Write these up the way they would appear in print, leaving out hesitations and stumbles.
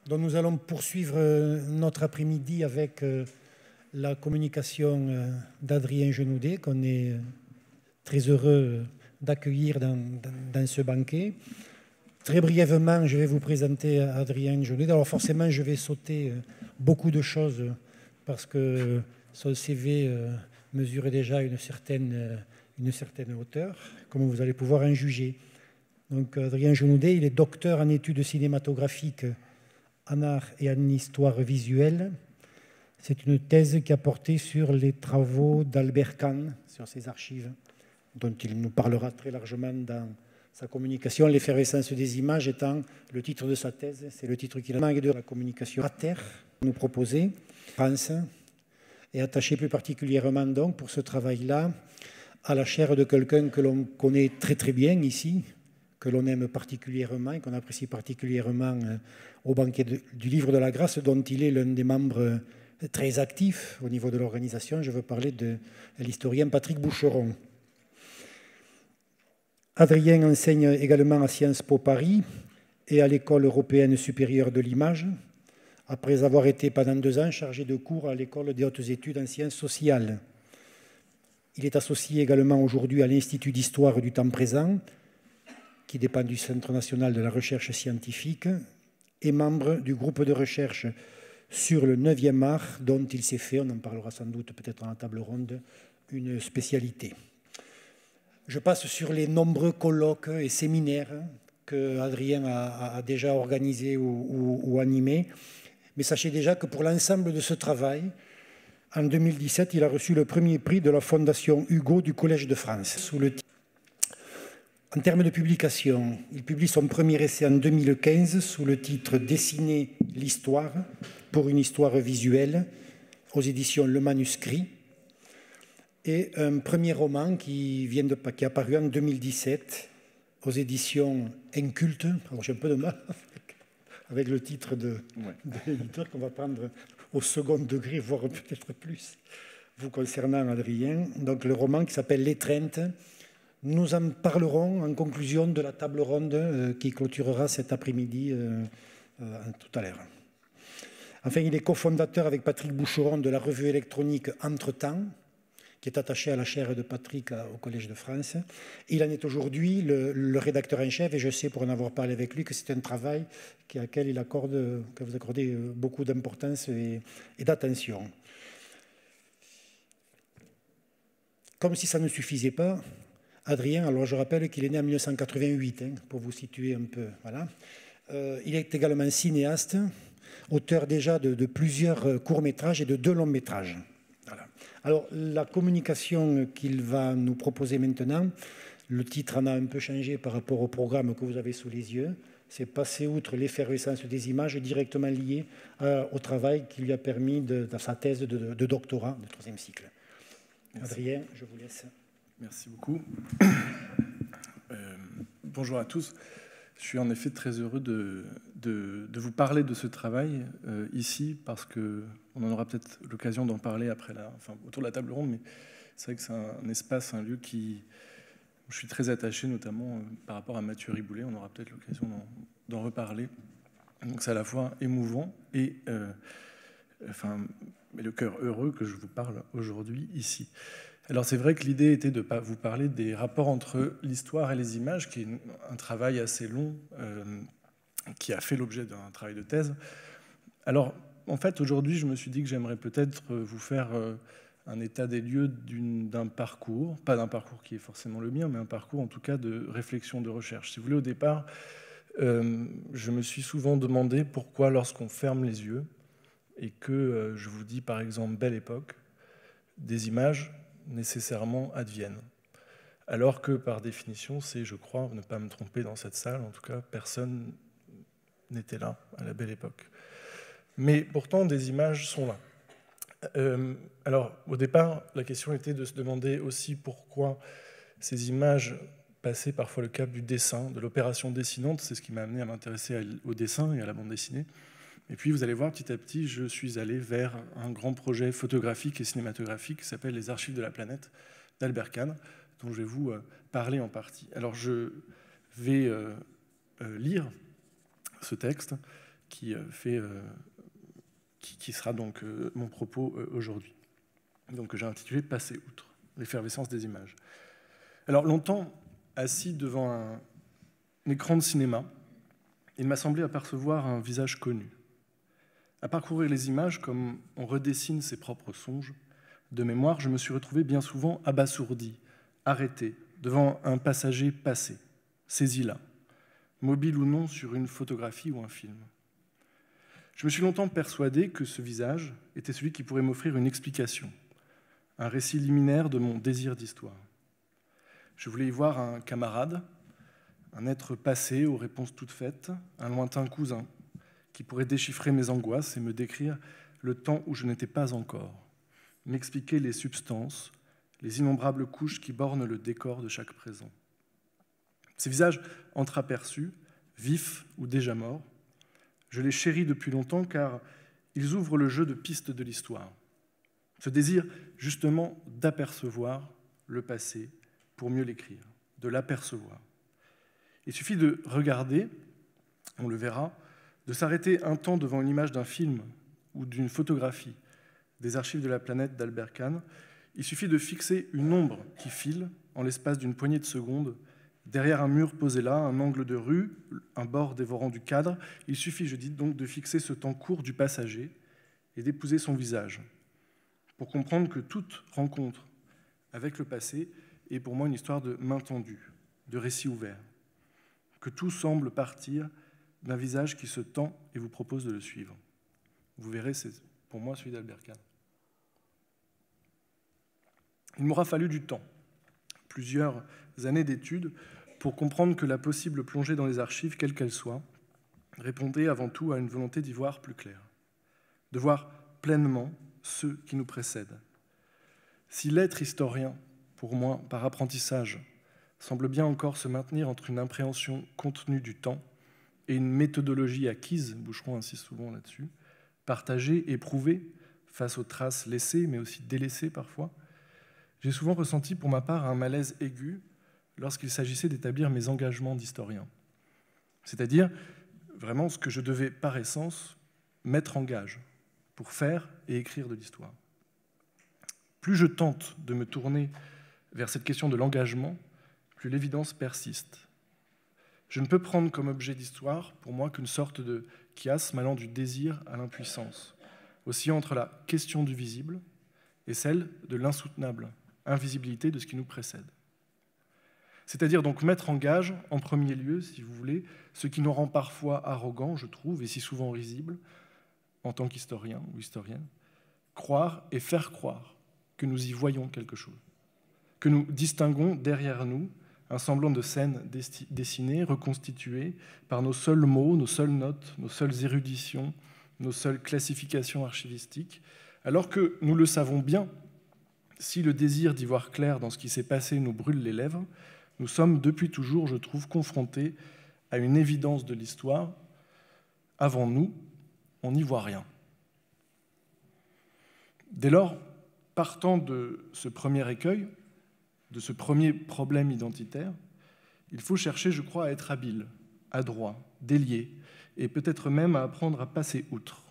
Donc nous allons poursuivre notre après-midi avec la communication d'Adrien Genoudet, qu'on est très heureux d'accueillir dans ce banquet. Très brièvement, je vais vous présenter Adrien Genoudet. Alors forcément, je vais sauter beaucoup de choses parce que son CV mesure déjà une certaine hauteur, comme vous allez pouvoir en juger. Donc Adrien Genoudet, il est docteur en études cinématographiques, en art et en histoire visuelle. C'est une thèse qui a porté sur les travaux d'Albert Kahn, sur ses archives, dont il nous parlera très largement dans sa communication. L'effervescence des images étant le titre de sa thèse, c'est le titre qu'il a de la communication à terre, nous proposer. France est attaché plus particulièrement donc pour ce travail-là à la chaire de quelqu'un que l'on connaît très très bien ici, que l'on aime particulièrement et qu'on apprécie particulièrement au banquet du Livre de la Grâce, dont il est l'un des membres très actifs au niveau de l'organisation. Je veux parler de l'historien Patrick Boucheron. Adrien enseigne également à Sciences Po Paris et à l'École européenne supérieure de l'image, après avoir été pendant 2 ans chargé de cours à l'École des hautes études en sciences sociales. Il est associé également aujourd'hui à l'Institut d'histoire du temps présent, qui dépend du Centre national de la recherche scientifique, et membre du groupe de recherche sur le 9e art, dont il s'est fait, on en parlera sans doute peut-être à la table ronde, une spécialité. Je passe sur les nombreux colloques et séminaires que Adrien a déjà organisés ou animés, mais sachez déjà que pour l'ensemble de ce travail, en 2017, il a reçu le premier prix de la Fondation Hugo du Collège de France, sous le titre. En termes de publication, il publie son premier essai en 2015 sous le titre « Dessiner l'histoire pour une histoire visuelle » aux éditions Le Manuscrit, et un premier roman qui est apparu en 2017 aux éditions Inculte. Alors j'ai un peu de mal avec le titre de l'éditeur qu'on va prendre au second degré, voire peut-être plus, vous concernant, Adrien. Donc le roman qui s'appelle « L'étreinte ». Nous en parlerons en conclusion de la table ronde qui clôturera cet après-midi tout à l'heure. Enfin, il est cofondateur avec Patrick Boucheron de la revue électronique Entre-temps, qui est attachée à la chaire de Patrick au Collège de France. Il en est aujourd'hui le rédacteur en chef, et je sais, pour en avoir parlé avec lui, que c'est un travail auquel vous accordez beaucoup d'importance et d'attention. Comme si ça ne suffisait pas, Adrien, alors je rappelle qu'il est né en 1988, pour vous situer un peu. Voilà. Il est également cinéaste, auteur déjà de plusieurs courts-métrages et de 2 longs-métrages. Voilà. Alors, la communication qu'il va nous proposer maintenant, le titre en a un peu changé par rapport au programme que vous avez sous les yeux. C'est passer outre l'effervescence des images directement lié au travail qui lui a permis, dans sa thèse de doctorat de 3e cycle. Merci. Adrien, je vous laisse. Merci beaucoup. Bonjour à tous. Je suis en effet très heureux de vous parler de ce travail ici, parce qu'on en aura peut-être l'occasion d'en parler après autour de la table ronde, mais c'est vrai que c'est un espace, un lieu où je suis très attaché, notamment par rapport à Mathieu Riboulet. On aura peut-être l'occasion d'en reparler. Donc c'est à la fois émouvant et le cœur heureux que je vous parle aujourd'hui ici. Alors c'est vrai que l'idée était de vous parler des rapports entre l'histoire et les images, qui est un travail assez long, qui a fait l'objet d'un travail de thèse. Alors en fait aujourd'hui je me suis dit que j'aimerais peut-être vous faire un état des lieux d'un parcours, pas d'un parcours qui est forcément le mien, mais un parcours en tout cas de réflexion, de recherche. Si vous voulez, au départ, je me suis souvent demandé pourquoi lorsqu'on ferme les yeux et que je vous dis par exemple « Belle époque », des images nécessairement adviennent. Alors que, par définition, c'est, je crois, ne pas me tromper dans cette salle, en tout cas, personne n'était là à la Belle Époque. Mais pourtant, des images sont là. Alors, au départ, la question était de se demander aussi pourquoi ces images passaient parfois le cap du dessin, de l'opération dessinante. C'est ce qui m'a amené à m'intéresser au dessin et à la bande dessinée. Et puis, vous allez voir, petit à petit, je suis allé vers un grand projet photographique et cinématographique qui s'appelle Les Archives de la planète d'Albert Kahn, dont je vais vous parler en partie. Alors, je vais lire ce texte qui sera donc mon propos aujourd'hui. Donc j'ai intitulé « Passer outre, l'effervescence des images ». Alors longtemps, assis devant un écran de cinéma, il m'a semblé apercevoir un visage connu. À parcourir les images comme on redessine ses propres songes, de mémoire, je me suis retrouvé bien souvent abasourdi, arrêté, devant un passager passé, saisi là, mobile ou non sur une photographie ou un film. Je me suis longtemps persuadé que ce visage était celui qui pourrait m'offrir une explication, un récit liminaire de mon désir d'histoire. Je voulais y voir un camarade, un être passé aux réponses toutes faites, un lointain cousin, qui pourrait déchiffrer mes angoisses et me décrire le temps où je n'étais pas encore, m'expliquer les substances, les innombrables couches qui bornent le décor de chaque présent. Ces visages entreaperçus, vifs ou déjà morts, je les chéris depuis longtemps car ils ouvrent le jeu de pistes de l'histoire. Ce désir, justement, d'apercevoir le passé pour mieux l'écrire, de l'apercevoir. Il suffit de regarder, on le verra, de s'arrêter un temps devant une image d'un film ou d'une photographie des archives de la planète d'Albert Kahn. Il suffit de fixer une ombre qui file en l'espace d'une poignée de secondes derrière un mur posé là, un angle de rue, un bord dévorant du cadre. Il suffit, je dis donc, de fixer ce temps court du passager et d'épouser son visage pour comprendre que toute rencontre avec le passé est pour moi une histoire de main tendue, de récit ouvert, que tout semble partir d'un visage qui se tend et vous propose de le suivre. Vous verrez, c'est pour moi celui d'Albert Kahn. Il m'aura fallu du temps, plusieurs années d'études, pour comprendre que la possible plongée dans les archives, quelle qu'elle soit, répondait avant tout à une volonté d'y voir plus clair, de voir pleinement ceux qui nous précèdent. Si l'être historien, pour moi, par apprentissage, semble bien encore se maintenir entre une impréhension contenue du temps et une méthodologie acquise, Boucheron insiste souvent là-dessus, partagée, éprouvée, face aux traces laissées, mais aussi délaissées parfois, j'ai souvent ressenti pour ma part un malaise aigu lorsqu'il s'agissait d'établir mes engagements d'historien. C'est-à-dire vraiment ce que je devais par essence mettre en gage pour faire et écrire de l'histoire. Plus je tente de me tourner vers cette question de l'engagement, plus l'évidence persiste. Je ne peux prendre comme objet d'histoire, pour moi, qu'une sorte de chiasme allant du désir à l'impuissance, oscillant entre la question du visible et celle de l'insoutenable invisibilité de ce qui nous précède. C'est-à-dire donc mettre en gage, en premier lieu, si vous voulez, ce qui nous rend parfois arrogants, je trouve, et si souvent risibles, en tant qu'historien ou historienne, croire et faire croire que nous y voyons quelque chose, que nous distinguons derrière nous un semblant de scène dessinée, reconstituée par nos seuls mots, nos seules notes, nos seules éruditions, nos seules classifications archivistiques, alors que nous le savons bien, si le désir d'y voir clair dans ce qui s'est passé nous brûle les lèvres, nous sommes depuis toujours, je trouve, confrontés à une évidence de l'histoire. Avant nous, on n'y voit rien. Dès lors, partant de ce premier écueil, de ce premier problème identitaire, il faut chercher, je crois, à être habile, adroit, délié, et peut-être même à apprendre à passer outre.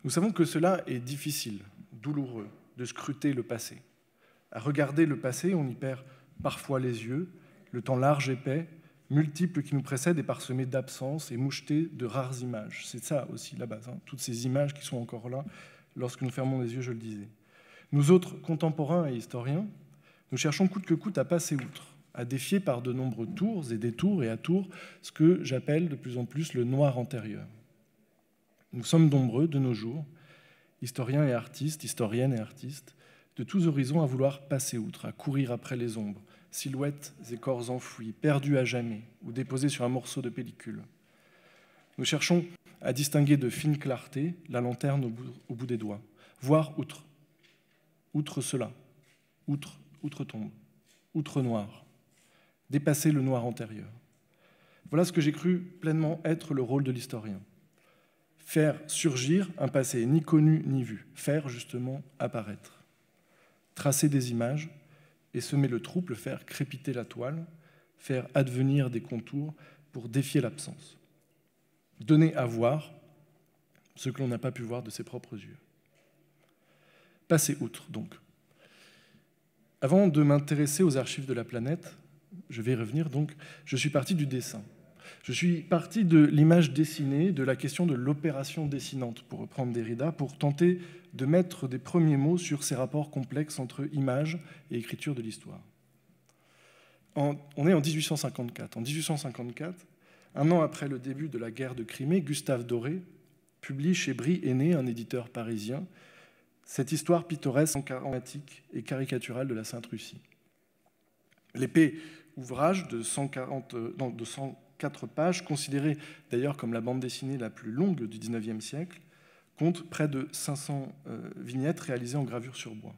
Nous savons que cela est difficile, douloureux, de scruter le passé. À regarder le passé, on y perd parfois les yeux, le temps large, épais, multiple qui nous précède est parsemé d'absences et moucheté de rares images. C'est ça aussi la base, hein, toutes ces images qui sont encore là lorsque nous fermons les yeux, je le disais. Nous autres contemporains et historiens, nous cherchons coûte que coûte à passer outre, à défier par de nombreux tours et détours et atours ce que j'appelle de plus en plus le noir antérieur. Nous sommes nombreux de nos jours, historiens et artistes, historiennes et artistes, de tous horizons à vouloir passer outre, à courir après les ombres, silhouettes et corps enfouis, perdus à jamais ou déposés sur un morceau de pellicule. Nous cherchons à distinguer de fine clarté la lanterne au bout des doigts, voir outre, outre cela, outre-tombe, outre-noir, dépasser le noir antérieur. Voilà ce que j'ai cru pleinement être le rôle de l'historien. Faire surgir un passé ni connu ni vu, faire justement apparaître, tracer des images et semer le trouble, faire crépiter la toile, faire advenir des contours pour défier l'absence. donner à voir ce que l'on n'a pas pu voir de ses propres yeux. Passer outre, donc. Avant de m'intéresser aux archives de la planète, je vais y revenir, donc, je suis parti du dessin. Je suis parti de l'image dessinée, de la question de l'opération dessinante, pour reprendre Derrida, pour tenter de mettre des premiers mots sur ces rapports complexes entre image et écriture de l'histoire. On est en 1854. En 1854, un an après le début de la guerre de Crimée, Gustave Doré publie chez Bry Aîné, un éditeur parisien, cette histoire pittoresque, dramatique et caricaturale de la Sainte-Russie. L'épais ouvrage de 104 pages, considéré d'ailleurs comme la bande dessinée la plus longue du XIXe siècle, compte près de 500 vignettes réalisées en gravure sur bois.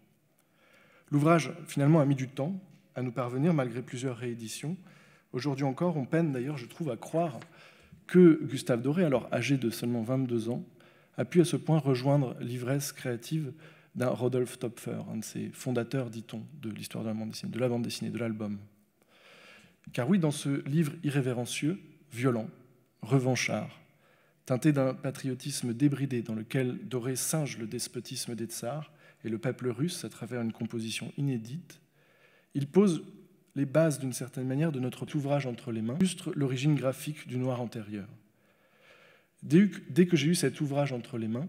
L'ouvrage, finalement, a mis du temps à nous parvenir, malgré plusieurs rééditions. Aujourd'hui encore, on peine d'ailleurs, je trouve, à croire que Gustave Doré, alors âgé de seulement 22 ans, a pu à ce point rejoindre l'ivresse créative d'un Rodolphe Töpffer, un de ses fondateurs, dit-on, de l'histoire de la bande dessinée, de l'album. Car oui, dans ce livre irrévérencieux, violent, revanchard, teinté d'un patriotisme débridé dans lequel Doré singe le despotisme des tsars et le peuple russe à travers une composition inédite, il pose les bases d'une certaine manière de notre ouvrage entre les mains, illustre l'origine graphique du noir antérieur. Dès que j'ai eu cet ouvrage entre les mains,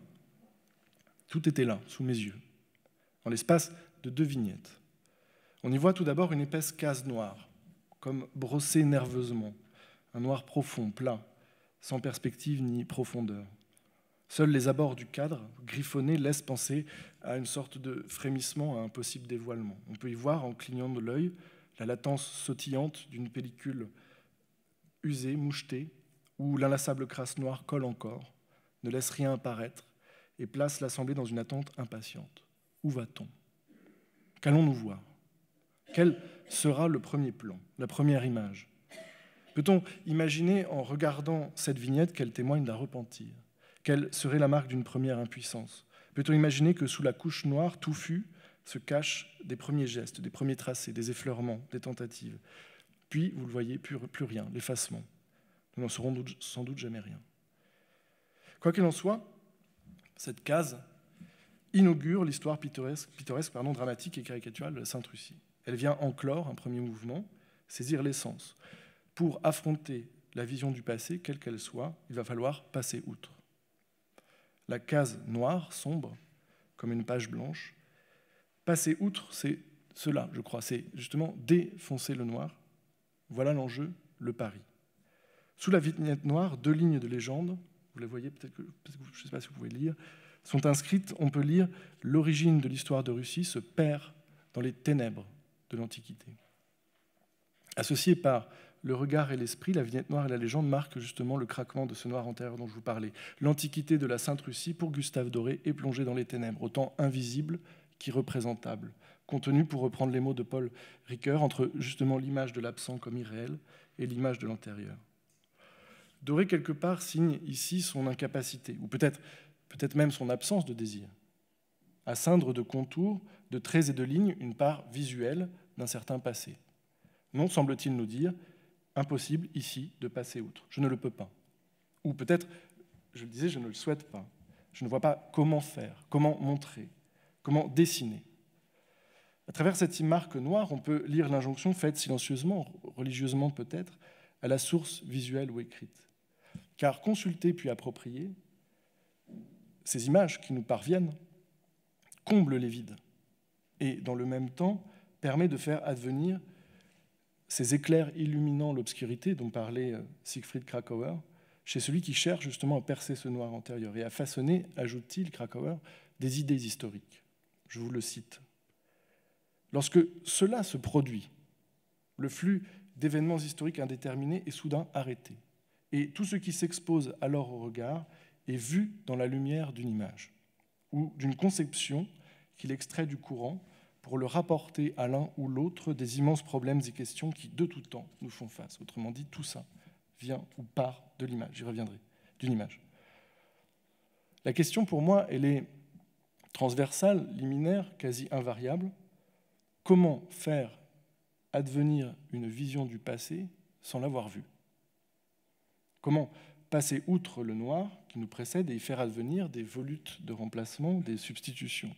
tout était là, sous mes yeux, en l'espace de 2 vignettes. On y voit tout d'abord une épaisse case noire, comme brossée nerveusement, un noir profond, plat, sans perspective ni profondeur. Seuls les abords du cadre, griffonnés, laissent penser à une sorte de frémissement, à un possible dévoilement. On peut y voir, en clignant de l'œil, la latence sautillante d'une pellicule usée, mouchetée, où l'inlassable crasse noire colle encore, ne laisse rien apparaître et place l'assemblée dans une attente impatiente. Où va-t-on? Qu'allons-nous voir? Quel sera le premier plan, la première image? Peut-on imaginer, en regardant cette vignette, qu'elle témoigne d'un repentir? Quelle serait la marque d'une première impuissance? Peut-on imaginer que sous la couche noire touffue se cachent des premiers gestes, des premiers tracés, des effleurements, des tentatives? Puis, vous le voyez, plus rien, l'effacement. Nous n'en saurons sans doute jamais rien. Quoi qu'il en soit, cette case inaugure l'histoire pittoresque, dramatique et caricaturale de la Sainte-Russie. Elle vient enclore un premier mouvement, saisir l'essence. Pour affronter la vision du passé, quelle qu'elle soit, il va falloir passer outre. La case noire, sombre, comme une page blanche, passer outre, c'est cela, je crois, c'est justement défoncer le noir. Voilà l'enjeu, le pari. Sous la vignette noire, 2 lignes de légende, vous les voyez, peut-être que je ne sais pas si vous pouvez lire, sont inscrites, on peut lire « L'origine de l'histoire de Russie se perd dans les ténèbres de l'Antiquité ». Associée par le regard et l'esprit, la vignette noire et la légende marquent justement le craquement de ce noir antérieur dont je vous parlais. L'Antiquité de la Sainte-Russie, pour Gustave Doré, est plongée dans les ténèbres, autant invisible qu'irreprésentable, contenue, pour reprendre les mots de Paul Ricoeur, entre justement l'image de l'absent comme irréel et l'image de l'antérieur. Doré, quelque part, signe ici son incapacité, ou peut-être même son absence de désir, à ceindre de contours, de traits et de lignes une part visuelle d'un certain passé. Non, semble-t-il nous dire, impossible ici de passer outre. Je ne le peux pas. Ou peut-être, je le disais, je ne le souhaite pas. Je ne vois pas comment faire, comment montrer, comment dessiner. À travers cette marque noire, on peut lire l'injonction faite silencieusement, religieusement peut-être, à la source visuelle ou écrite. Car consulter puis approprier, ces images qui nous parviennent comblent les vides et, dans le même temps, permet de faire advenir ces éclairs illuminant l'obscurité dont parlait Siegfried Kracauer, chez celui qui cherche justement à percer ce noir antérieur et à façonner, ajoute-t-il, Kracauer, des idées historiques. Je vous le cite. Lorsque cela se produit, le flux d'événements historiques indéterminés est soudain arrêté. Et tout ce qui s'expose alors au regard est vu dans la lumière d'une image ou d'une conception qu'il extrait du courant pour le rapporter à l'un ou l'autre des immenses problèmes et questions qui, de tout temps, nous font face. Autrement dit, tout ça vient ou part de l'image. J'y reviendrai, d'une image. La question, pour moi, elle est transversale, liminaire, quasi invariable. Comment faire advenir une vision du passé sans l'avoir vue? Comment passer outre le noir qui nous précède et y faire advenir des volutes de remplacement, des substitutions.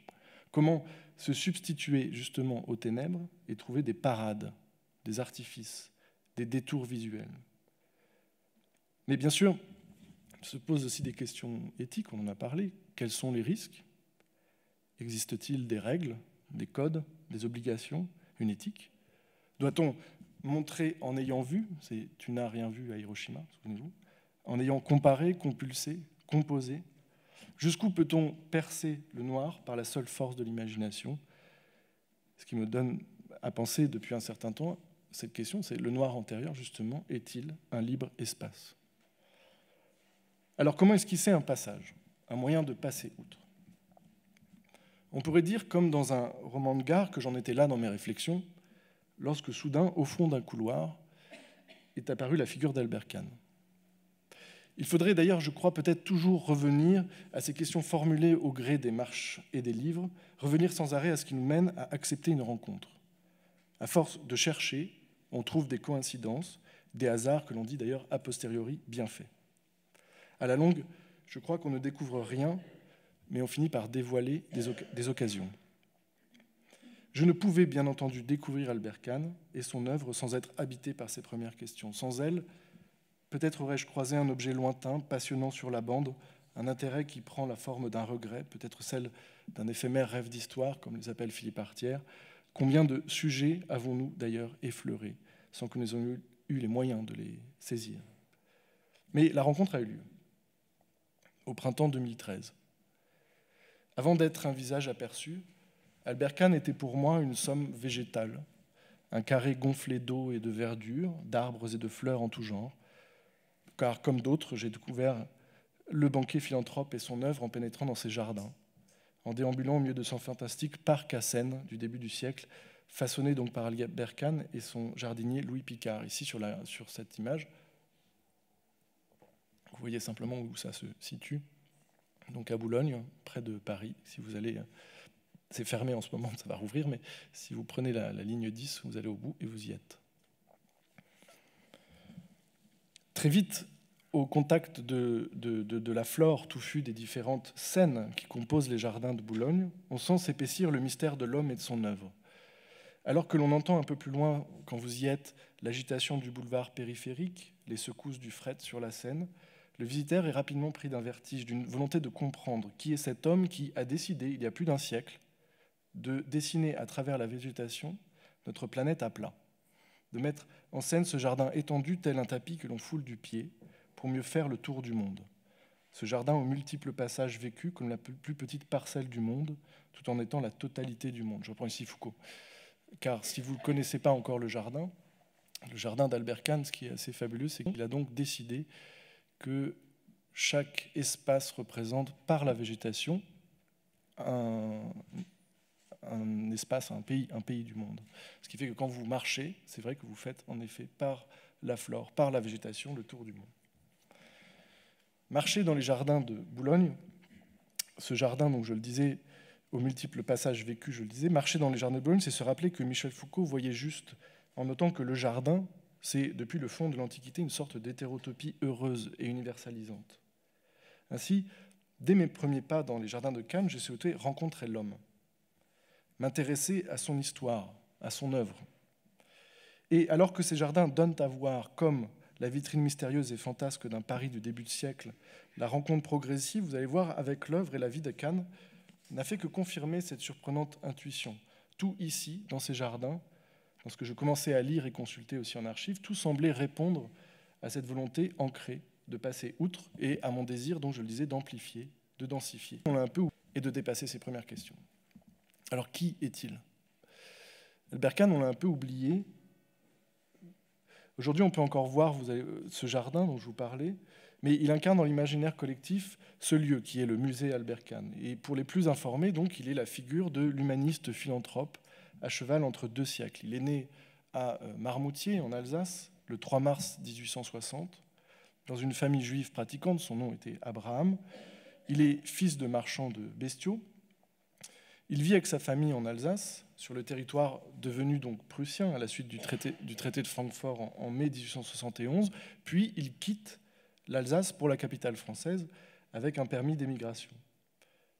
Comment se substituer justement aux ténèbres et trouver des parades, des artifices, des détours visuels. Mais bien sûr, se posent aussi des questions éthiques, on en a parlé. Quels sont les risques? Existe-t-il des règles, des codes, des obligations, une éthique? Doit-on montrer en ayant vu, c'est « tu n'as rien vu » à Hiroshima, souvenez-vous, en ayant comparé, compulsé, composé? Jusqu'où peut-on percer le noir par la seule force de l'imagination? Ce qui me donne à penser depuis un certain temps, cette question, c'est le noir antérieur, justement, est-il un libre espace? Alors comment esquisser un passage, un moyen de passer outre? On pourrait dire, comme dans un roman de gare, que j'en étais là dans mes réflexions, lorsque soudain, au fond d'un couloir, est apparue la figure d'Albert Kahn. Il faudrait d'ailleurs, je crois, peut-être toujours revenir à ces questions formulées au gré des marches et des livres, revenir sans arrêt à ce qui nous mène à accepter une rencontre. À force de chercher, on trouve des coïncidences, des hasards que l'on dit d'ailleurs a posteriori bien faits. À la longue, je crois qu'on ne découvre rien, mais on finit par dévoiler des occasions. Je ne pouvais bien entendu découvrir Albert Kahn et son œuvre sans être habité par ces premières questions. Sans elles, peut-être aurais-je croisé un objet lointain, passionnant sur la bande, un intérêt qui prend la forme d'un regret, peut-être celle d'un éphémère rêve d'histoire, comme les appelle Philippe Artière. Combien de sujets avons-nous d'ailleurs effleurés, sans que nous ayons eu les moyens de les saisir? Mais la rencontre a eu lieu, au printemps 2013. Avant d'être un visage aperçu, Albert Kahn était pour moi une somme végétale, un carré gonflé d'eau et de verdure, d'arbres et de fleurs en tout genre, car comme d'autres, j'ai découvert le banquier philanthrope et son œuvre en pénétrant dans ses jardins, en déambulant au milieu de son fantastique parc à Seine du début du siècle, façonné donc par Albert Kahn et son jardinier Louis Picard. Ici, sur cette image, vous voyez simplement où ça se situe, donc à Boulogne, près de Paris. Si vous allez, c'est fermé en ce moment, ça va rouvrir, mais si vous prenez la ligne 10, vous allez au bout et vous y êtes. Très vite, au contact de la flore touffue des différentes scènes qui composent les jardins de Boulogne, on sent s'épaissir le mystère de l'homme et de son œuvre. Alors que l'on entend un peu plus loin, quand vous y êtes, l'agitation du boulevard périphérique, les secousses du fret sur la Seine, le visiteur est rapidement pris d'un vertige, d'une volonté de comprendre qui est cet homme qui a décidé, il y a plus d'un siècle, de dessiner à travers la végétation notre planète à plat, de mettre en scène ce jardin étendu tel un tapis que l'on foule du pied pour mieux faire le tour du monde. Ce jardin aux multiples passages vécus comme la plus petite parcelle du monde, tout en étant la totalité du monde. Je reprends ici Foucault. Car si vous ne connaissez pas encore le jardin d'Albert Kahn, ce qui est assez fabuleux, c'est qu'il a donc décidé que chaque espace représente par la végétation un espace, un pays du monde. Ce qui fait que quand vous marchez, c'est vrai que vous faites en effet par la flore, par la végétation, le tour du monde. Marcher dans les jardins de Boulogne, ce jardin, donc je le disais, aux multiples passages vécus, je le disais, marcher dans les jardins de Boulogne, c'est se rappeler que Michel Foucault voyait juste, en notant que le jardin, c'est depuis le fond de l'Antiquité une sorte d'hétérotopie heureuse et universalisante. Ainsi, dès mes premiers pas dans les jardins de Kahn, j'ai souhaité rencontrer l'homme, m'intéresser à son histoire, à son œuvre. Et alors que ces jardins donnent à voir, comme la vitrine mystérieuse et fantasque d'un Paris du début de siècle, la rencontre progressive, vous allez voir, avec l'œuvre et la vie de Kahn, n'a fait que confirmer cette surprenante intuition. Tout ici, dans ces jardins, dans ce que je commençais à lire et consulter aussi en archives, tout semblait répondre à cette volonté ancrée de passer outre et à mon désir, donc je le disais, d'amplifier, de densifier. On l'a un peu et de dépasser ces premières questions. Alors, qui est-il? Albert Kahn, on l'a un peu oublié. Aujourd'hui, on peut encore voir ce jardin dont je vous parlais, mais il incarne dans l'imaginaire collectif ce lieu qui est le musée Albert Kahn. Et pour les plus informés, donc, il est la figure de l'humaniste philanthrope à cheval entre deux siècles. Il est né à Marmoutier, en Alsace, le 3 mars 1860, dans une famille juive pratiquante. Son nom était Abraham. Il est fils de marchand de bestiaux. Il vit avec sa famille en Alsace, sur le territoire devenu donc prussien à la suite du traité de Francfort en mai 1871, puis il quitte l'Alsace pour la capitale française avec un permis d'émigration.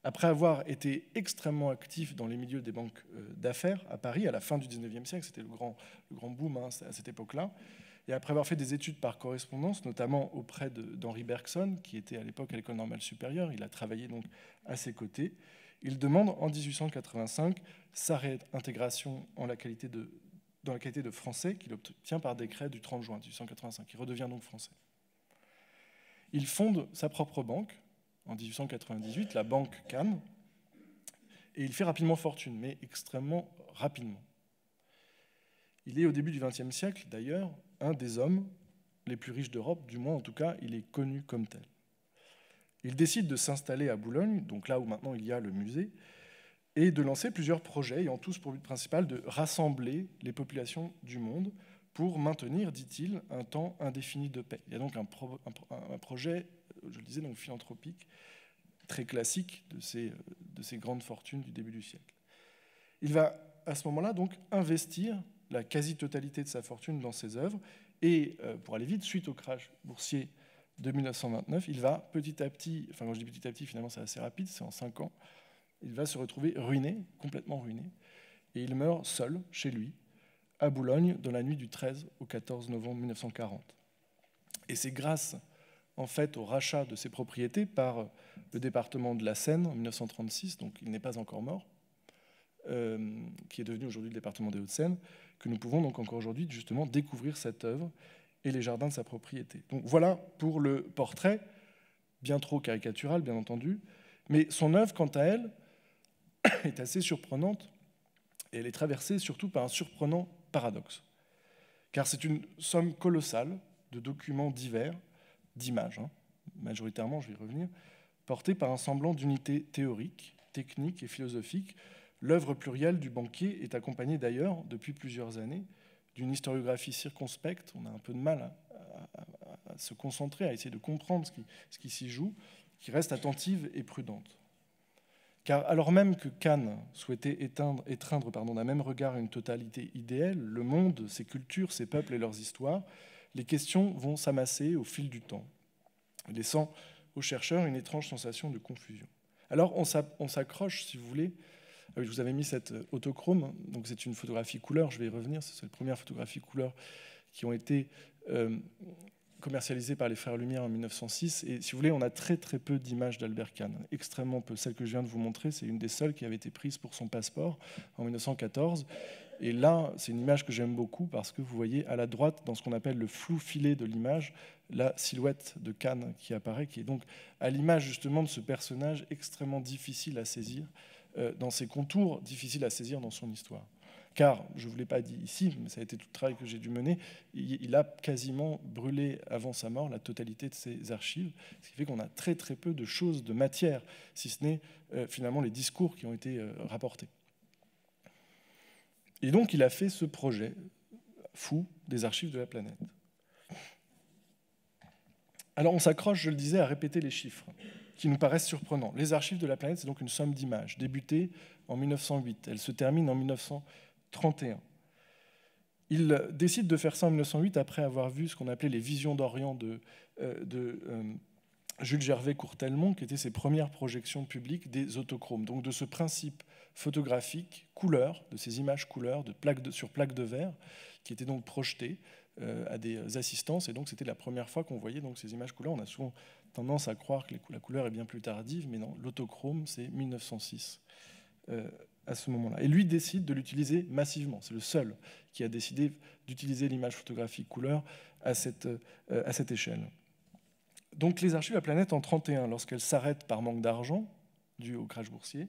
Après avoir été extrêmement actif dans les milieux des banques d'affaires à Paris, à la fin du XIXe siècle, c'était le grand boom à cette époque-là, et après avoir fait des études par correspondance, notamment auprès d'Henri Bergson, qui était à l'époque à l'École normale supérieure, il a travaillé donc à ses côtés, il demande en 1885 sa réintégration dans la qualité de français qu'il obtient par décret du 30 juin 1885. Il redevient donc français. Il fonde sa propre banque, en 1898, la Banque Cannes, et il fait rapidement fortune, mais extrêmement rapidement. Il est au début du XXe siècle, d'ailleurs, un des hommes les plus riches d'Europe, du moins en tout cas, il est connu comme tel. Il décide de s'installer à Boulogne, donc là où maintenant il y a le musée, et de lancer plusieurs projets ayant tous pour but principal de rassembler les populations du monde pour maintenir, dit-il, un temps indéfini de paix. Il y a donc un projet, je le disais, donc philanthropique, très classique de ces grandes fortunes du début du siècle. Il va à ce moment-là donc investir la quasi-totalité de sa fortune dans ses œuvres, et pour aller vite, suite au crash boursier de 1929, il va petit à petit, enfin quand je dis petit à petit, finalement c'est assez rapide, c'est en 5 ans, il va se retrouver ruiné, complètement ruiné, et il meurt seul, chez lui, à Boulogne, dans la nuit du 13 au 14 novembre 1940. Et c'est grâce, en fait, au rachat de ses propriétés par le département de la Seine en 1936, donc il n'est pas encore mort, qui est devenu aujourd'hui le département des Hauts-de-Seine, que nous pouvons donc encore aujourd'hui justement découvrir cette œuvre et les jardins de sa propriété. Donc voilà pour le portrait, bien trop caricatural, bien entendu, mais son œuvre, quant à elle, est assez surprenante, et elle est traversée surtout par un surprenant paradoxe. Car c'est une somme colossale de documents divers, d'images, majoritairement, je vais y revenir, portés par un semblant d'unité théorique, technique et philosophique. L'œuvre plurielle du banquier est accompagnée d'ailleurs, depuis plusieurs années, d'une historiographie circonspecte. On a un peu de mal à se concentrer, à essayer de comprendre ce qui s'y joue, qui reste attentive et prudente. Car alors même que Cannes souhaitait étreindre d'un même regard une totalité idéale, le monde, ses cultures, ses peuples et leurs histoires, les questions vont s'amasser au fil du temps, laissant aux chercheurs une étrange sensation de confusion. Alors on s'accroche, si vous voulez, je vous avais mis cette autochrome, donc c'est une photographie couleur, je vais y revenir, c'est les premières photographies couleur qui ont été commercialisées par les Frères Lumière en 1906. Et si vous voulez, on a très très peu d'images d'Albert Kahn, extrêmement peu. Celle que je viens de vous montrer, c'est une des seules qui avait été prise pour son passeport en 1914. Et là, c'est une image que j'aime beaucoup parce que vous voyez à la droite, dans ce qu'on appelle le flou filet de l'image, la silhouette de Kahn qui apparaît, qui est donc à l'image justement de ce personnage extrêmement difficile à saisir, dans ses contours difficiles à saisir dans son histoire. Car, je ne vous l'ai pas dit ici, mais ça a été tout le travail que j'ai dû mener, il a quasiment brûlé avant sa mort la totalité de ses archives, ce qui fait qu'on a très très peu de choses, de matière, si ce n'est finalement les discours qui ont été rapportés. Et donc il a fait ce projet fou des archives de la planète. Alors on s'accroche, je le disais, à répéter les chiffres qui nous paraissent surprenants. Les archives de la planète, c'est donc une somme d'images, débutée en 1908. Elle se termine en 1931. Il décide de faire ça en 1908 après avoir vu ce qu'on appelait les Visions d'Orient de Jules Gervais-Courtelmont, qui étaient ses premières projections publiques des autochromes. Donc de ce principe photographique, couleur, de ces images couleurs sur plaques de verre, qui étaient donc projetées à des assistances. Et donc c'était la première fois qu'on voyait donc ces images couleurs. On a souvent tendance à croire que la couleur est bien plus tardive, mais non, l'autochrome, c'est 1906 à ce moment-là. Et lui décide de l'utiliser massivement. C'est le seul qui a décidé d'utiliser l'image photographique couleur à cette échelle. Donc les archives de la planète en 1931, lorsqu'elles s'arrêtent par manque d'argent, dû au crash boursier,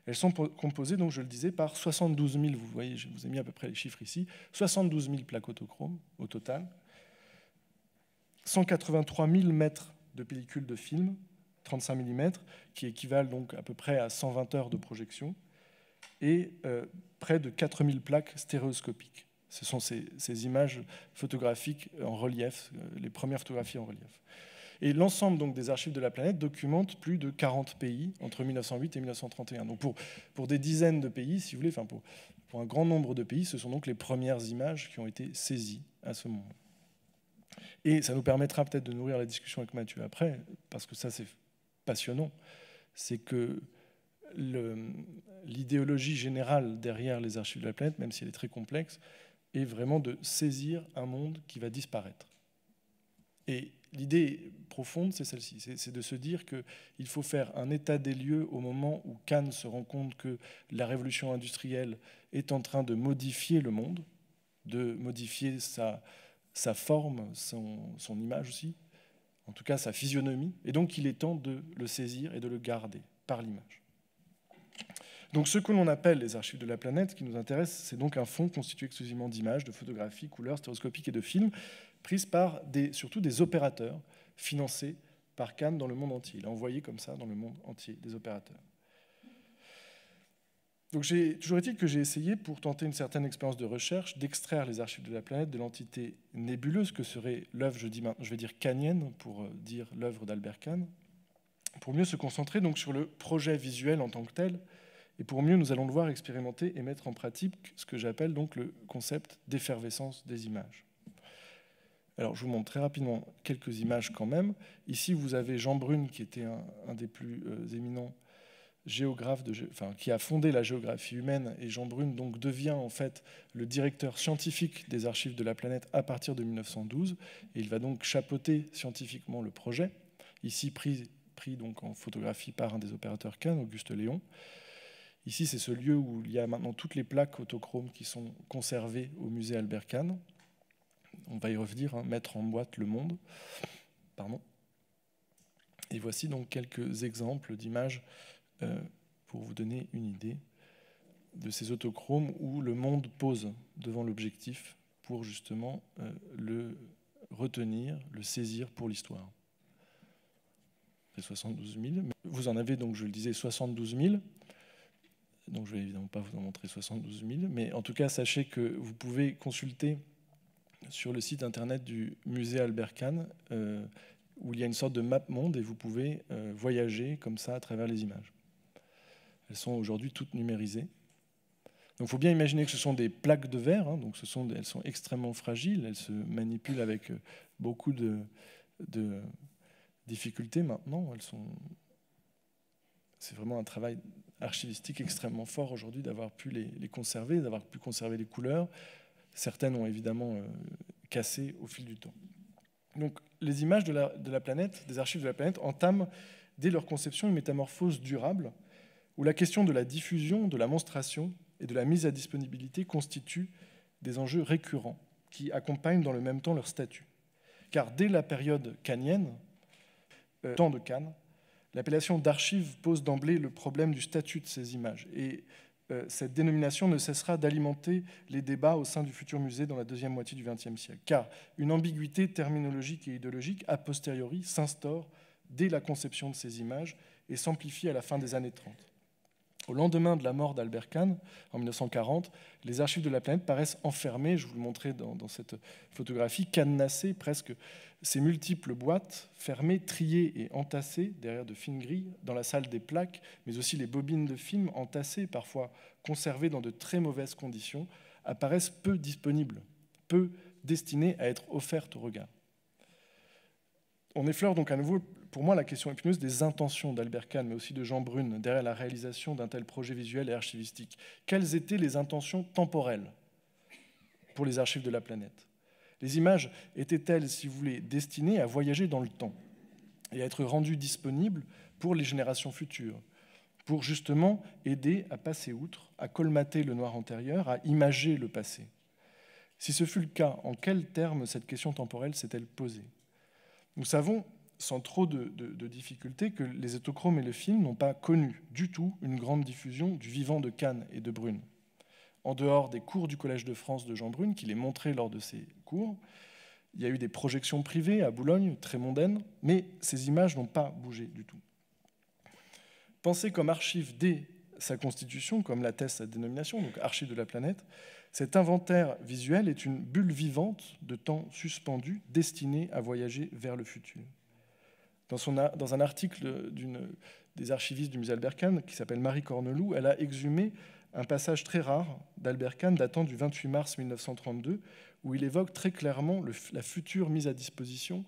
elles sont composées, donc je le disais, par 72 000, vous voyez, je vous ai mis à peu près les chiffres ici, 72 000 plaques autochromes au total, 183 000 mètres de pellicule de film, 35 mm, qui équivalent donc à peu près à 120 heures de projection, et près de 4000 plaques stéréoscopiques. Ce sont ces images photographiques en relief, les premières photographies en relief. Et l'ensemble donc des archives de la planète documente plus de 40 pays entre 1908 et 1931. Donc pour des dizaines de pays, si vous voulez, enfin pour un grand nombre de pays, ce sont donc les premières images qui ont été saisies à ce moment. Et ça nous permettra peut-être de nourrir la discussion avec Mathieu après, parce que ça c'est passionnant, c'est que l'idéologie générale derrière les archives de la planète, même si elle est très complexe, est vraiment de saisir un monde qui va disparaître. Et l'idée profonde, c'est celle-ci, c'est de se dire qu'il faut faire un état des lieux au moment où Kant se rend compte que la révolution industrielle est en train de modifier le monde, de modifier sa forme, son image aussi, en tout cas sa physionomie, et donc il est temps de le saisir et de le garder par l'image. Donc ce que l'on appelle les archives de la planète, ce qui nous intéresse, c'est donc un fonds constitué exclusivement d'images, de photographies, couleurs, stéréoscopiques et de films, prises par surtout des opérateurs financés par Cannes dans le monde entier. Il a envoyé comme ça dans le monde entier des opérateurs. Donc toujours est-il que j'ai essayé, pour tenter une certaine expérience de recherche, d'extraire les archives de la planète de l'entité nébuleuse que serait l'œuvre, je vais dire cannienne, pour dire l'œuvre d'Albert Kahn, pour mieux se concentrer donc sur le projet visuel en tant que tel, et pour mieux, nous allons devoir expérimenter et mettre en pratique ce que j'appelle donc le concept d'effervescence des images. Alors, je vous montre très rapidement quelques images quand même. Ici, vous avez Jean Brune, qui était un des plus éminents géographes, qui a fondé la géographie humaine, et Jean Brune donc devient en fait le directeur scientifique des archives de la planète à partir de 1912, et il va donc chapeauter scientifiquement le projet, ici pris donc en photographie par un des opérateurs Kahn, Auguste Léon. Ici, c'est ce lieu où il y a maintenant toutes les plaques autochromes qui sont conservées au musée Albert Kahn. On va y revenir, hein, mettre en boîte le monde. Pardon. Et voici donc quelques exemples d'images pour vous donner une idée de ces autochromes où le monde pose devant l'objectif pour justement le retenir, le saisir pour l'histoire. 72 000. Vous en avez donc, je le disais, 72 000. Donc je ne vais évidemment pas vous en montrer 72 000, mais en tout cas, sachez que vous pouvez consulter sur le site internet du musée Albert Kahn, où il y a une sorte de map monde, et vous pouvez voyager comme ça à travers les images. Elles sont aujourd'hui toutes numérisées. Donc il faut bien imaginer que ce sont des plaques de verre, hein, donc elles sont extrêmement fragiles, elles se manipulent avec beaucoup de difficultés maintenant. C'est vraiment un travail archivistique extrêmement fort aujourd'hui d'avoir pu les conserver, d'avoir pu conserver les couleurs. Certaines ont évidemment cassé au fil du temps. Donc les images de la planète, des archives de la planète, entament dès leur conception une métamorphose durable où la question de la diffusion, de la monstration et de la mise à disponibilité constituent des enjeux récurrents qui accompagnent dans le même temps leur statut. Car dès la période kahnienne, temps de Kahn, l'appellation d'archive pose d'emblée le problème du statut de ces images. Et cette dénomination ne cessera d'alimenter les débats au sein du futur musée dans la deuxième moitié du XXe siècle. Car une ambiguïté terminologique et idéologique a posteriori s'instaure dès la conception de ces images et s'amplifie à la fin des années 30. Au lendemain de la mort d'Albert Kahn, en 1940, les archives de la planète paraissent enfermées, je vous le montrais dans cette photographie, cadenassées presque, ces multiples boîtes fermées, triées et entassées derrière de fines grilles dans la salle des plaques, mais aussi les bobines de films entassées, parfois conservées dans de très mauvaises conditions, apparaissent peu disponibles, peu destinées à être offertes au regard. On effleure donc à nouveau, pour moi, la question épineuse des intentions d'Albert Kahn, mais aussi de Jean Brune, derrière la réalisation d'un tel projet visuel et archivistique. Quelles étaient les intentions temporelles pour les archives de la planète? Les images étaient-elles, si vous voulez, destinées à voyager dans le temps et à être rendues disponibles pour les générations futures, pour justement aider à passer outre, à colmater le noir antérieur, à imager le passé? Si ce fut le cas, en quels termes cette question temporelle s'est-elle posée? Nous savons, sans trop de difficultés, que les autochromes et le film n'ont pas connu du tout une grande diffusion du vivant de Kahn et de Brune. En dehors des cours du Collège de France de Jean Brune, qui les montrait lors de ses cours, il y a eu des projections privées à Boulogne, très mondaines, mais ces images n'ont pas bougé du tout. Pensées comme archive dès sa constitution, comme l'atteste sa dénomination, donc archive de la planète, cet inventaire visuel est une bulle vivante de temps suspendu destinée à voyager vers le futur. Dans un article des archivistes du musée Albert Kahn, qui s'appelle Marie Corneloup, elle a exhumé un passage très rare d'Albert Kahn datant du 28 mars 1932, où il évoque très clairement la future mise à disposition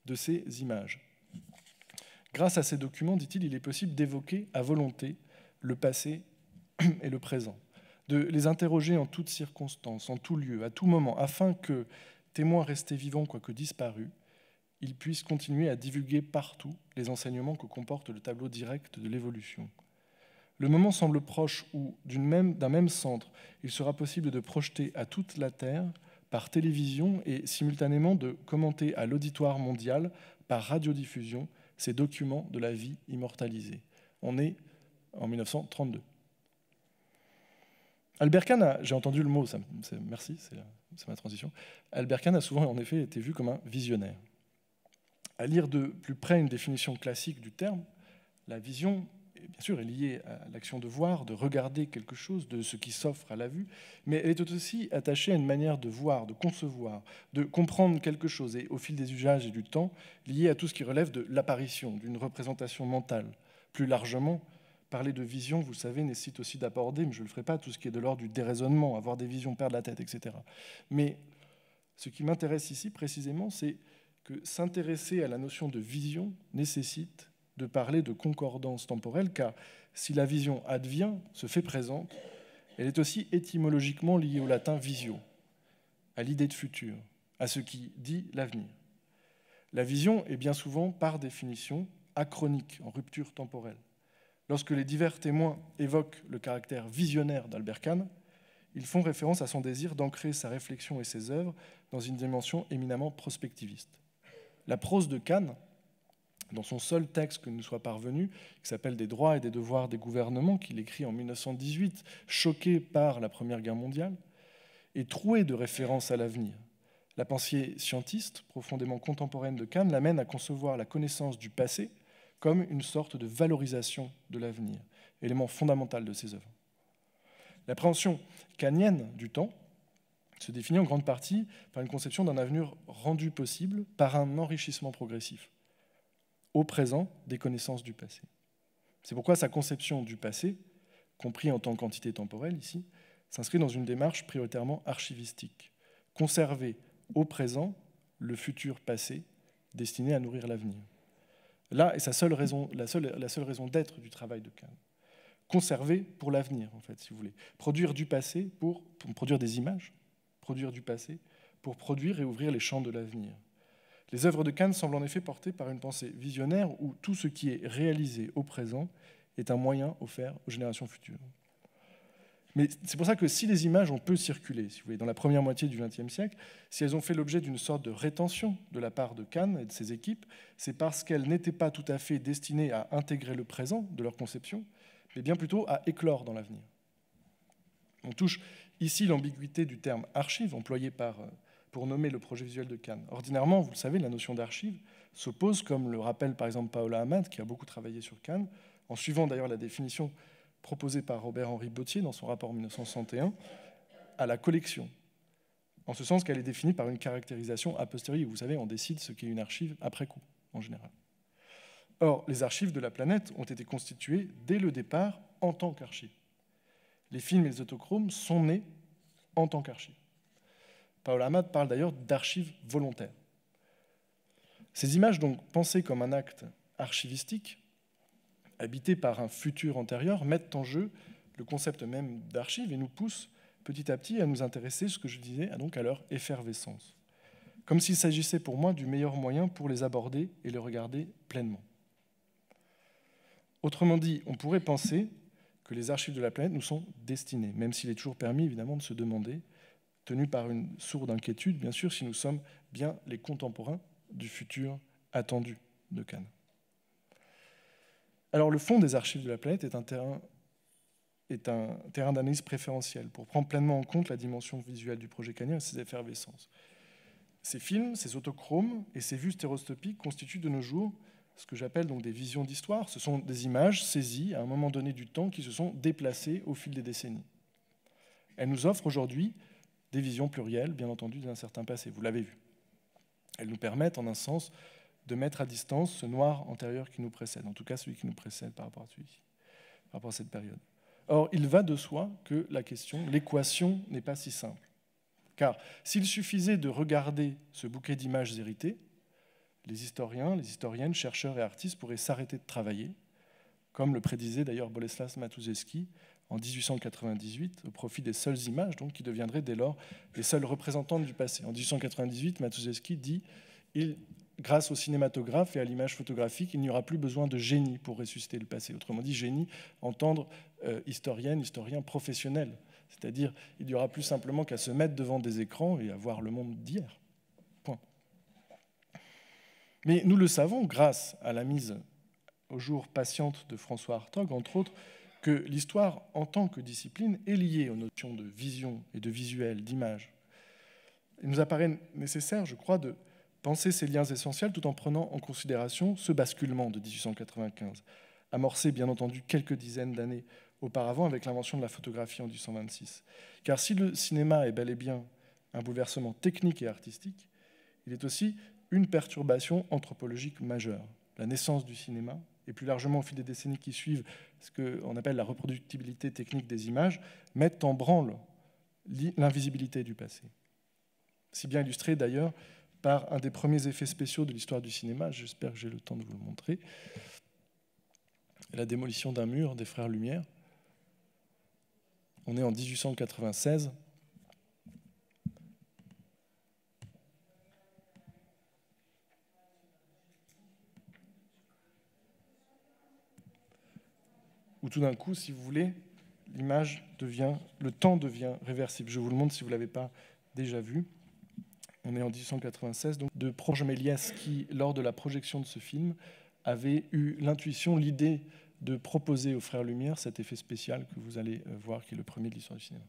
de ces images. Grâce à ces documents, dit-il, il est possible d'évoquer à volonté le passé et le présent, de les interroger en toutes circonstances, en tout lieu, à tout moment, afin que, témoins restés vivants quoique disparus, ils puissent continuer à divulguer partout les enseignements que comporte le tableau direct de l'évolution. Le moment semble proche où, d'un même centre, il sera possible de projeter à toute la Terre, par télévision, et simultanément de commenter à l'auditoire mondial, par radiodiffusion, ces documents de la vie immortalisée. On est en 1932. Albert Kahn, j'ai entendu le mot, merci, c'est ma transition. Albert Kahn a souvent en effet été vu comme un visionnaire. À lire de plus près une définition classique du terme, la vision, bien sûr, est liée à l'action de voir, de regarder quelque chose, de ce qui s'offre à la vue, mais elle est aussi attachée à une manière de voir, de concevoir, de comprendre quelque chose, et au fil des usages et du temps, liée à tout ce qui relève de l'apparition, d'une représentation mentale. Plus largement, parler de vision, vous le savez, nécessite aussi d'aborder, mais je ne le ferai pas, tout ce qui est de l'ordre du déraisonnement, avoir des visions, perdre la tête, etc. Mais ce qui m'intéresse ici, précisément, c'est que s'intéresser à la notion de vision nécessite de parler de concordance temporelle, car si la vision advient, se fait présente, elle est aussi étymologiquement liée au latin visio, à l'idée de futur, à ce qui dit l'avenir. La vision est bien souvent, par définition, achronique, en rupture temporelle. Lorsque les divers témoins évoquent le caractère visionnaire d'Albert Kahn, ils font référence à son désir d'ancrer sa réflexion et ses œuvres dans une dimension éminemment prospectiviste. La prose de Kahn, dans son seul texte que nous soit parvenu, qui s'appelle « Des droits et des devoirs des gouvernements », qu'il écrit en 1918, choqué par la Première Guerre mondiale, est trouée de références à l'avenir. La pensée scientiste, profondément contemporaine de Kahn, l'amène à concevoir la connaissance du passé comme une sorte de valorisation de l'avenir, élément fondamental de ses œuvres. L'appréhension kahnienne du temps se définit en grande partie par une conception d'un avenir rendu possible par un enrichissement progressif, au présent, des connaissances du passé. C'est pourquoi sa conception du passé, compris en tant qu'entité temporelle ici, s'inscrit dans une démarche prioritairement archivistique, conserver au présent le futur passé destiné à nourrir l'avenir. Là est la seule raison d'être du travail de Kahn. Conserver pour l'avenir, en fait, si vous voulez. Produire du passé pour produire des images, produire du passé pour produire et ouvrir les champs de l'avenir. Les œuvres de Kahn semblent en effet portées par une pensée visionnaire où tout ce qui est réalisé au présent est un moyen offert aux générations futures. Mais c'est pour ça que si les images ont peu circulé, si vous voulez, dans la première moitié du XXe siècle, si elles ont fait l'objet d'une sorte de rétention de la part de Kahn et de ses équipes, c'est parce qu'elles n'étaient pas tout à fait destinées à intégrer le présent de leur conception, mais bien plutôt à éclore dans l'avenir. On touche ici l'ambiguïté du terme « archive » employé pour nommer le projet visuel de Kahn. Ordinairement, vous le savez, la notion d'archive s'oppose, comme le rappelle par exemple Paola Amat, qui a beaucoup travaillé sur Kahn, en suivant d'ailleurs la définition proposée par Robert-Henri Bottier dans son rapport 1961, à la collection, en ce sens qu'elle est définie par une caractérisation a posteriori. Vous savez, on décide ce qu'est une archive après coup, en général. Or, les archives de la planète ont été constituées dès le départ en tant qu'archives. Les films et les autochromes sont nés en tant qu'archives. Paola Amat parle d'ailleurs d'archives volontaires. Ces images, donc pensées comme un acte archivistique, habité par un futur antérieur, mettent en jeu le concept même d'archives et nous poussent petit à petit à nous intéresser, ce que je disais, donc à leur effervescence. Comme s'il s'agissait pour moi du meilleur moyen pour les aborder et les regarder pleinement. Autrement dit, on pourrait penser que les archives de la planète nous sont destinées, même s'il est toujours permis évidemment de se demander, tenu par une sourde inquiétude, bien sûr, si nous sommes bien les contemporains du futur attendu de Kahn. Alors, le fond des archives de la planète est un terrain d'analyse préférentiel pour prendre pleinement en compte la dimension visuelle du projet kahnien et ses effervescences. Ces films, ces autochromes et ces vues stéréoscopiques constituent de nos jours ce que j'appelle donc des visions d'histoire. Ce sont des images saisies à un moment donné du temps qui se sont déplacées au fil des décennies. Elles nous offrent aujourd'hui des visions plurielles, bien entendu, d'un certain passé. Vous l'avez vu. Elles nous permettent, en un sens, de mettre à distance ce noir antérieur qui nous précède, en tout cas celui qui nous précède par rapport à celui-ci, par rapport à cette période. Or, il va de soi que la question, l'équation n'est pas si simple. Car s'il suffisait de regarder ce bouquet d'images héritées, les historiens, les historiennes, chercheurs et artistes pourraient s'arrêter de travailler, comme le prédisait d'ailleurs Bolesław Matuszewski en 1898, au profit des seules images, donc, qui deviendraient dès lors les seules représentantes du passé. En 1898, Matuszewski dit « Grâce au cinématographe et à l'image photographique, il n'y aura plus besoin de génie pour ressusciter le passé. » Autrement dit, génie, entendre historienne, historien professionnel. C'est-à-dire, il n'y aura plus simplement qu'à se mettre devant des écrans et à voir le monde d'hier. Point. Mais nous le savons, grâce à la mise au jour patiente de François Hartog, entre autres, que l'histoire en tant que discipline est liée aux notions de vision et de visuel, d'image. Il nous apparaît nécessaire, je crois, de penser ces liens essentiels tout en prenant en considération ce basculement de 1895, amorcé bien entendu quelques dizaines d'années auparavant avec l'invention de la photographie en 1826. Car si le cinéma est bel et bien un bouleversement technique et artistique, il est aussi une perturbation anthropologique majeure. La naissance du cinéma, et plus largement au fil des décennies qui suivent, ce qu'on appelle la reproductibilité technique des images, mettent en branle l'invisibilité du passé. Si bien illustré d'ailleurs par un des premiers effets spéciaux de l'histoire du cinéma, j'espère que j'ai le temps de vous le montrer, la démolition d'un mur des Frères Lumière. On est en 1896. Où tout d'un coup, si vous voulez, le temps devient réversible. Je vous le montre si vous ne l'avez pas déjà vu. On est en 1896, donc de Proche Méliès qui, lors de la projection de ce film, avait eu l'intuition, l'idée de proposer aux Frères Lumière cet effet spécial que vous allez voir, qui est le premier de l'histoire du cinéma.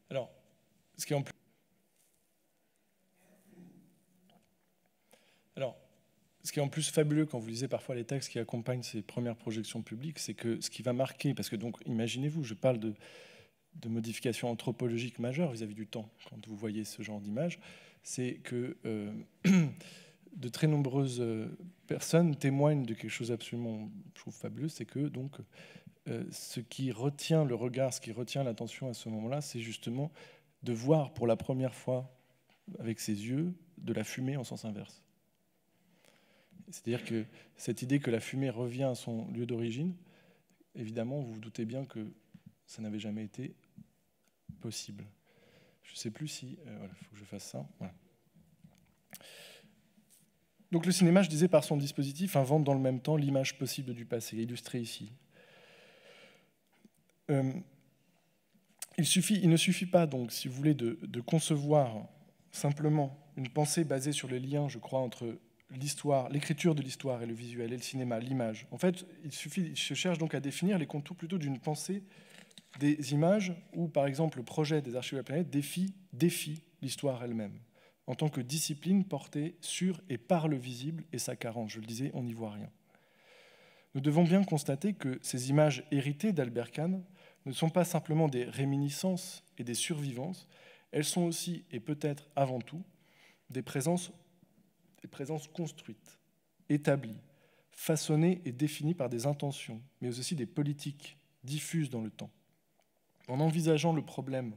Alors, ce qui est en plus fabuleux quand vous lisez parfois les textes qui accompagnent ces premières projections publiques, c'est que ce qui va marquer, parce que donc imaginez-vous, je parle de modifications anthropologiques majeures vis-à-vis du temps quand vous voyez ce genre d'image, c'est que de très nombreuses personnes témoignent de quelque chose absolument, je trouve, fabuleux, c'est que donc ce qui retient le regard, ce qui retient l'attention à ce moment-là, c'est justement de voir pour la première fois avec ses yeux de la fumée en sens inverse. C'est-à-dire que cette idée que la fumée revient à son lieu d'origine, évidemment, vous vous doutez bien que ça n'avait jamais été possible. Je ne sais plus si... voilà, il faut que je fasse ça. Voilà. Donc le cinéma, je disais, par son dispositif, invente dans le même temps l'image possible du passé, illustrée ici. Il ne suffit pas, donc, si vous voulez, de concevoir simplement une pensée basée sur les liens, je crois, entre l'histoire, l'écriture de l'histoire et le visuel, et le cinéma, l'image. En fait, il se cherche donc à définir les contours plutôt d'une pensée des images où, par exemple, le projet des Archives de la planète défie l'histoire elle-même, en tant que discipline portée sur et par le visible et sa carence. Je le disais, on n'y voit rien. Nous devons bien constater que ces images héritées d'Albert Kahn ne sont pas simplement des réminiscences et des survivances, elles sont aussi, et peut-être avant tout, des présences construites, établies, façonnées et définies par des intentions, mais aussi des politiques diffuses dans le temps. En envisageant le problème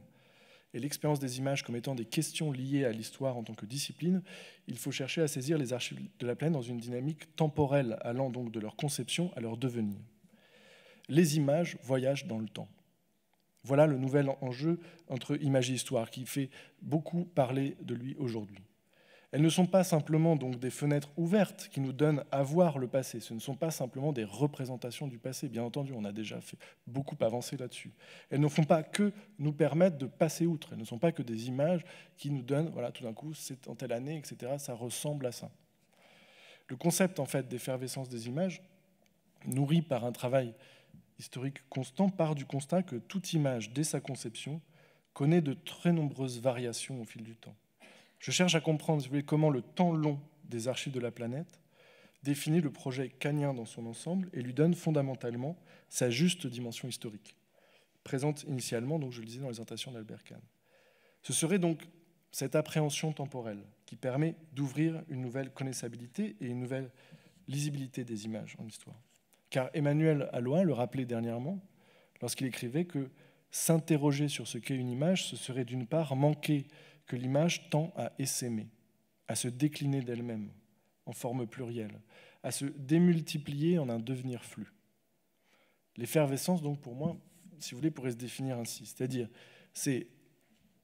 et l'expérience des images comme étant des questions liées à l'histoire en tant que discipline, il faut chercher à saisir les Archives de la planète dans une dynamique temporelle allant donc de leur conception à leur devenir. Les images voyagent dans le temps. Voilà le nouvel enjeu entre image et histoire qui fait beaucoup parler de lui aujourd'hui. Elles ne sont pas simplement donc des fenêtres ouvertes qui nous donnent à voir le passé. Ce ne sont pas simplement des représentations du passé. Bien entendu, on a déjà fait beaucoup avancer là-dessus. Elles ne font pas que nous permettre de passer outre. Elles ne sont pas que des images qui nous donnent, voilà, tout d'un coup, c'est en telle année, etc. Ça ressemble à ça. Le concept, en fait, d'effervescence des images, nourri par un travail historique constant, part du constat que toute image, dès sa conception, connaît de très nombreuses variations au fil du temps. Je cherche à comprendre, si vous voulez, comment le temps long des archives de la planète définit le projet canien dans son ensemble et lui donne fondamentalement sa juste dimension historique, présente initialement, donc je le disais, dans les orientations d'Albert Kahn. Ce serait donc cette appréhension temporelle qui permet d'ouvrir une nouvelle connaissabilité et une nouvelle lisibilité des images en histoire. Car Emmanuel Alloy le rappelait dernièrement lorsqu'il écrivait que s'interroger sur ce qu'est une image, ce serait d'une part manquer que l'image tend à essaimer, à se décliner d'elle-même en forme plurielle, à se démultiplier en un devenir flux. L'effervescence, donc, pour moi, si vous voulez, pourrait se définir ainsi. C'est-à-dire, c'est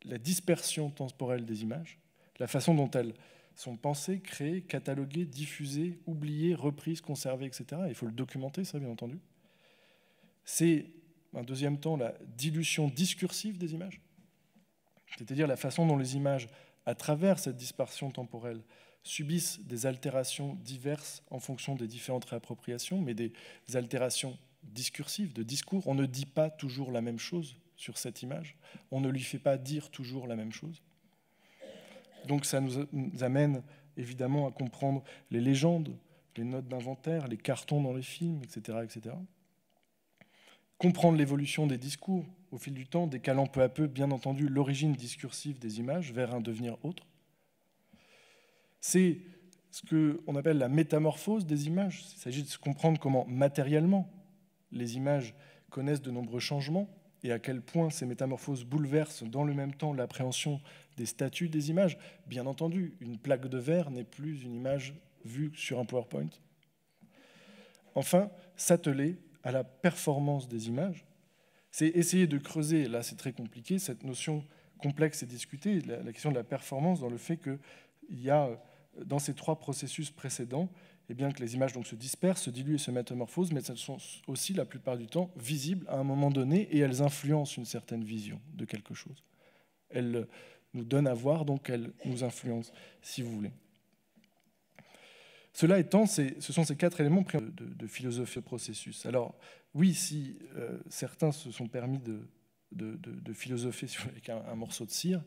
la dispersion temporelle des images, la façon dont elles sont pensées, créées, cataloguées, diffusées, oubliées, reprises, conservées, etc. Il faut le documenter, ça, bien entendu. C'est, en deuxième temps, la dilution discursive des images, c'est-à-dire la façon dont les images, à travers cette dispersion temporelle, subissent des altérations diverses en fonction des différentes réappropriations, mais des altérations discursives, de discours. On ne dit pas toujours la même chose sur cette image, on ne lui fait pas dire toujours la même chose. Donc ça nous amène évidemment à comprendre les légendes, les notes d'inventaire, les cartons dans les films, etc., etc. Comprendre l'évolution des discours au fil du temps, décalant peu à peu, bien entendu, l'origine discursive des images vers un devenir autre. C'est ce qu'on appelle la métamorphose des images. Il s'agit de comprendre comment, matériellement, les images connaissent de nombreux changements et à quel point ces métamorphoses bouleversent dans le même temps l'appréhension des statuts des images. Bien entendu, une plaque de verre n'est plus une image vue sur un PowerPoint. Enfin, s'atteler à la performance des images, c'est essayer de creuser, là c'est très compliqué, cette notion complexe et discutée, la question de la performance dans le fait qu'il y a, dans ces trois processus précédents, eh bien, que les images donc, se dispersent, se diluent et se métamorphosent, mais elles sont aussi, la plupart du temps, visibles à un moment donné et elles influencent une certaine vision de quelque chose. Elles nous donnent à voir, donc elles nous influencent, si vous voulez. Cela étant, ce sont ces quatre éléments de philosophie de processus. Alors, oui, si certains se sont permis de philosopher avec un morceau de cire,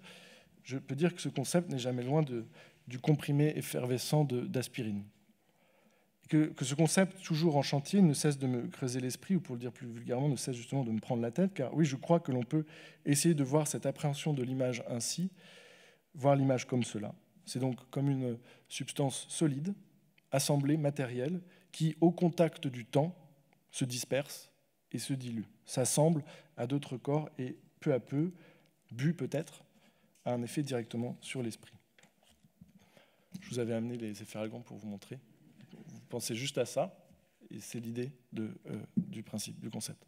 je peux dire que ce concept n'est jamais loin du comprimé effervescent d'aspirine. Que ce concept, toujours en chantier, ne cesse de me creuser l'esprit, ou pour le dire plus vulgairement, ne cesse justement de me prendre la tête, car oui, je crois que l'on peut essayer de voir cette appréhension de l'image ainsi, voir l'image comme cela. C'est donc comme une substance solide, assemblée, matérielle, qui, au contact du temps, se disperse et se dilue, s'assemble à d'autres corps et, peu à peu, bu peut-être, a un effet directement sur l'esprit. Je vous avais amené les effervescents pour vous montrer. Vous pensez juste à ça, et c'est l'idée du principe, du concept.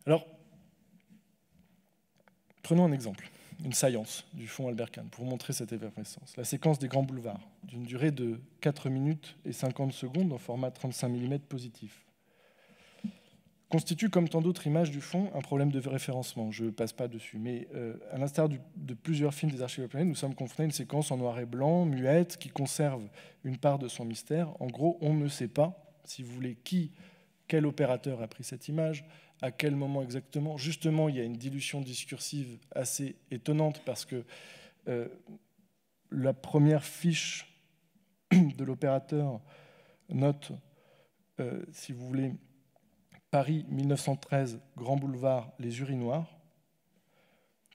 Alors, prenons un exemple, une saillance du fond Albert Kahn, pour vous montrer cette effervescence. La séquence des grands boulevards, d'une durée de 4 minutes et 50 secondes en format 35 mm positif, constitue, comme tant d'autres images du fond, un problème de référencement. Je ne passe pas dessus, mais à l'instar de plusieurs films des archives de la planète, nous sommes confrontés à une séquence en noir et blanc, muette, qui conserve une part de son mystère. En gros, on ne sait pas, si vous voulez, quel opérateur a pris cette image, à quel moment exactement. Justement, il y a une dilution discursive assez étonnante parce que la première fiche de l'opérateur note, si vous voulez, Paris 1913, Grand Boulevard, les urinoirs.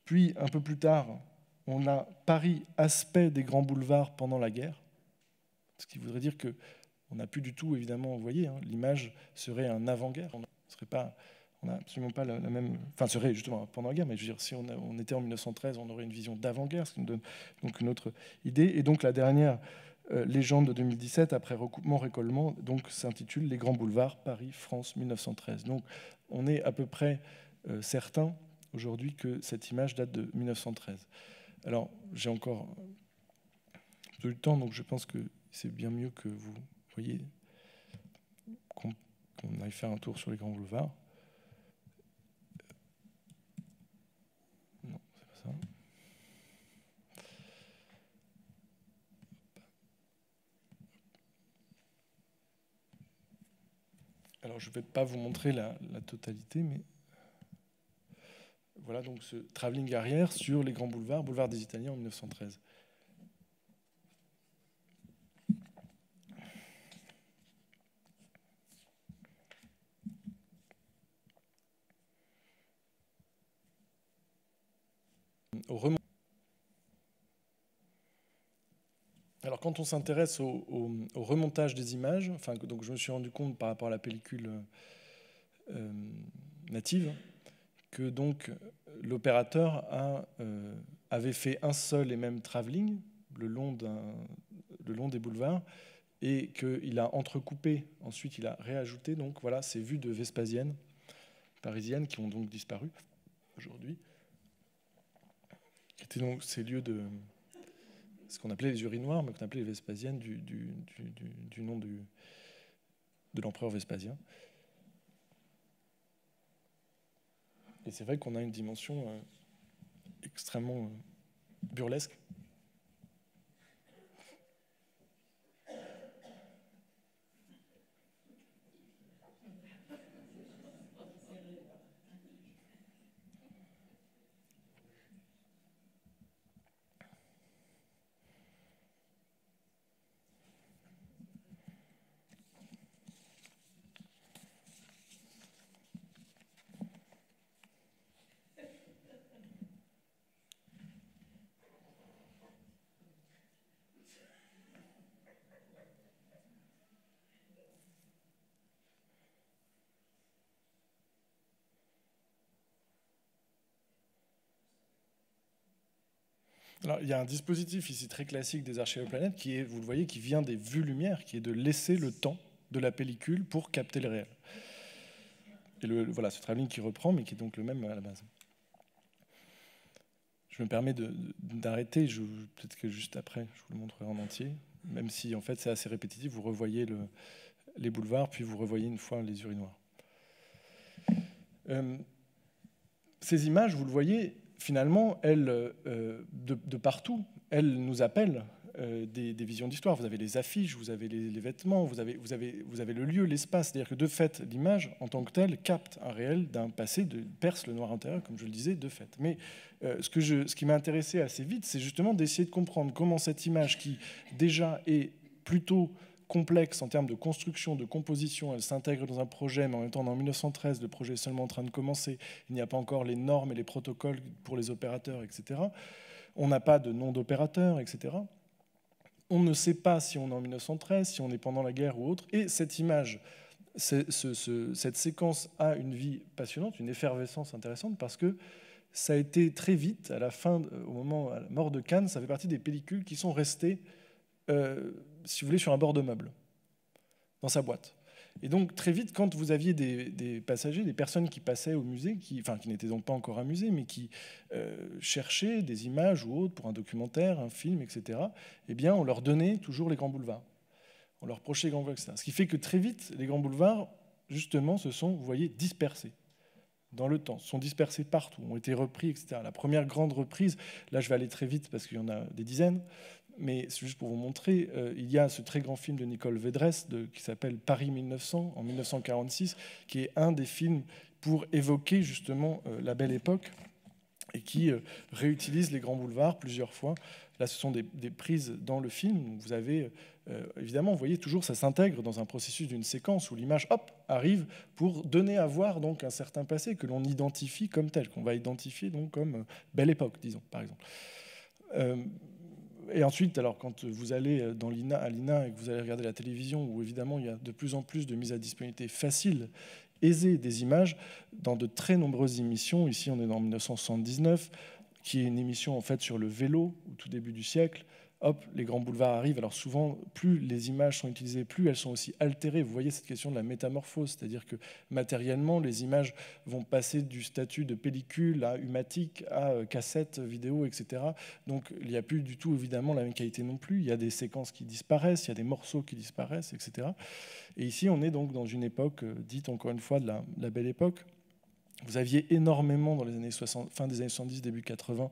Puis, un peu plus tard, on a Paris, aspect des grands boulevards pendant la guerre. Ce qui voudrait dire qu'on n'a plus du tout, évidemment, vous voyez, l'image serait un avant-guerre. On n'a absolument pas la même... Enfin, serait justement pendant la guerre, mais je veux dire, si on était en 1913, on aurait une vision d'avant-guerre, ce qui nous donne donc une autre idée. Et donc, la dernière légende de 2017, après recoupement-récollement, donc s'intitule « Les grands boulevards, Paris, France, 1913 ». Donc, on est à peu près certain aujourd'hui que cette image date de 1913. Alors, j'ai encore peu de temps, donc je pense que c'est bien mieux que vous voyez qu'on aille faire un tour sur les grands boulevards. Non, c'est pas ça. Alors, je ne vais pas vous montrer la totalité, mais voilà donc ce travelling arrière sur les grands boulevards, boulevard des Italiens en 1913. Alors, quand on s'intéresse au remontage des images, enfin, donc je me suis rendu compte par rapport à la pellicule native que donc l'opérateur avait fait un seul et même travelling le long des boulevards et qu'il a entrecoupé, ensuite il a réajouté donc voilà ces vues de Vespasienne parisiennes qui ont donc disparu aujourd'hui, qui étaient donc ces lieux de ce qu'on appelait les urinoirs, mais qu'on appelait les Vespasiennes du nom de l'empereur Vespasien. Et c'est vrai qu'on a une dimension extrêmement burlesque. Alors, il y a un dispositif ici très classique des archives de planète qui est, vous le voyez, qui vient des vues lumière, qui est de laisser le temps de la pellicule pour capter le réel. Et voilà, ce travelling qui reprend, mais qui est donc le même à la base. Je me permets d'arrêter, peut-être que juste après, je vous le montrerai en entier, même si en fait c'est assez répétitif, vous revoyez les boulevards, puis vous revoyez une fois les urinoirs. Ces images, vous le voyez, finalement, elles, de partout, elles nous appellent des visions d'histoire. Vous avez les affiches, vous avez les vêtements, vous avez le lieu, l'espace. C'est-à-dire que de fait, l'image, en tant que telle, capte un réel d'un passé, perce le noir intérieur, comme je le disais, de fait. Mais ce qui m'a intéressé assez vite, c'est justement d'essayer de comprendre comment cette image, qui déjà est plutôt complexe en termes de construction, de composition, elle s'intègre dans un projet, mais en même temps, en 1913, le projet est seulement en train de commencer, il n'y a pas encore les normes et les protocoles pour les opérateurs, etc. On n'a pas de nom d'opérateur, etc. On ne sait pas si on est en 1913, si on est pendant la guerre ou autre, et cette image, cette séquence a une vie passionnante, une effervescence intéressante, parce que ça a été très vite, à la fin, au moment, à la mort de Cannes, ça fait partie des pellicules qui sont restées si vous voulez, sur un bord de meuble, dans sa boîte. Et donc, très vite, quand vous aviez des passagers, des personnes qui passaient au musée, qui n'étaient donc pas encore un musée, mais qui cherchaient des images ou autres pour un documentaire, un film, etc., eh bien, on leur donnait toujours les grands boulevards. On leur projetait les grands boulevards, etc. Ce qui fait que très vite, les grands boulevards, justement, se sont, vous voyez, dispersés dans le temps, sont dispersés partout, ont été repris, etc. La première grande reprise, là, je vais aller très vite parce qu'il y en a des dizaines, mais c'est juste pour vous montrer, il y a ce très grand film de Nicole Védresse qui s'appelle Paris 1900, en 1946, qui est un des films pour évoquer justement la belle époque et qui réutilise les grands boulevards plusieurs fois. Là, ce sont des prises dans le film. Vous avez, évidemment, vous voyez, toujours, ça s'intègre dans un processus d'une séquence où l'image, hop, arrive pour donner à voir donc un certain passé que l'on identifie comme tel, qu'on va identifier donc comme belle époque, disons, par exemple. Et ensuite, alors, quand vous allez à l'INA et que vous allez regarder la télévision, où évidemment il y a de plus en plus de mise à disponibilité facile, aisée des images, dans de très nombreuses émissions, ici on est en 1979, qui est une émission en fait sur le vélo au tout début du siècle, hop, les grands boulevards arrivent. Alors souvent, plus les images sont utilisées, plus elles sont aussi altérées. Vous voyez cette question de la métamorphose, c'est-à-dire que matériellement, les images vont passer du statut de pellicule à humatique, à cassette, vidéo, etc. Donc il n'y a plus du tout, évidemment, la même qualité non plus. Il y a des séquences qui disparaissent, il y a des morceaux qui disparaissent, etc. Et ici, on est donc dans une époque dite, encore une fois, de la belle époque. Vous aviez énormément, dans les années 60, fin des années 70, début 80,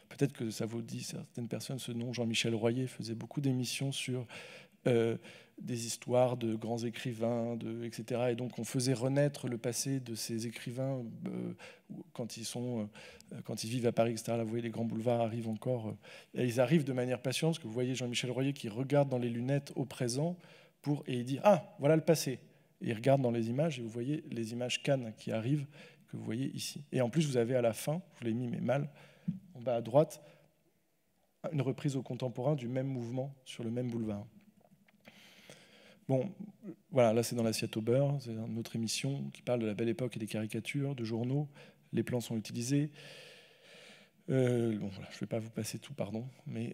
peut-être que ça vous dit, certaines personnes, ce nom, Jean-Michel Royer faisait beaucoup d'émissions sur des histoires de grands écrivains, etc. Et donc on faisait renaître le passé de ces écrivains quand ils vivent à Paris, etc. Là, vous voyez, les grands boulevards arrivent encore. Et ils arrivent de manière patiente, parce que vous voyez Jean-Michel Royer qui regarde dans les lunettes au présent et il dit « Ah, voilà le passé ». Et il regarde dans les images, et vous voyez les images Cannes qui arrivent, que vous voyez ici. Et en plus, vous avez à la fin, je vous l'ai mis mais mal, en bas à droite, une reprise au contemporain du même mouvement sur le même boulevard. Bon, voilà, là c'est dans l'assiette au beurre, c'est une autre émission qui parle de la belle époque et des caricatures, de journaux. Les plans sont utilisés. Bon, voilà, je ne vais pas vous passer tout, pardon, mais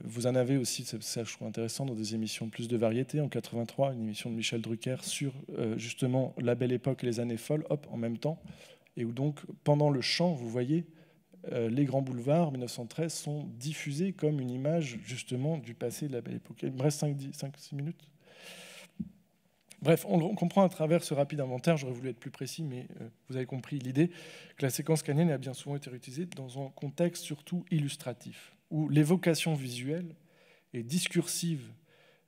vous en avez aussi, ça je trouve intéressant, dans des émissions plus de variété. En 83, une émission de Michel Drucker sur justement la belle époque et les années folles, hop, en même temps, et où donc pendant le chant, vous voyez, les grands boulevards 1913 sont diffusés comme une image justement du passé de la belle époque. Il me reste 5-6 minutes. Bref, on comprend à travers ce rapide inventaire, j'aurais voulu être plus précis, mais vous avez compris l'idée, que la séquence cannienne a bien souvent été utilisée dans un contexte surtout illustratif, où l'évocation visuelle et discursive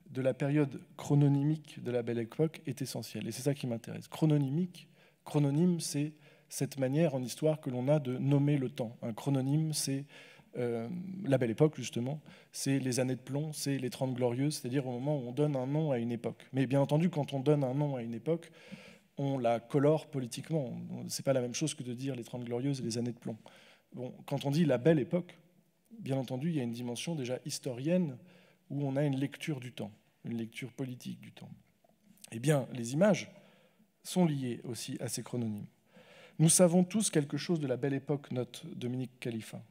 de la période chrononymique de la belle époque est essentielle. Et c'est ça qui m'intéresse. Chrononyme, c'est cette manière en histoire que l'on a de nommer le temps. Un chrononyme, c'est la belle époque, justement, c'est les années de plomb, c'est les 30 glorieuses, c'est-à-dire au moment où on donne un nom à une époque. Mais bien entendu, quand on donne un nom à une époque, on la colore politiquement. C'est pas la même chose que de dire les 30 glorieuses et les années de plomb. Bon, quand on dit la belle époque, bien entendu, il y a une dimension déjà historienne où on a une lecture du temps, une lecture politique du temps. Eh bien, les images sont liées aussi à ces chrononymes. Nous savons tous quelque chose de la belle époque, note Dominique Khalifa.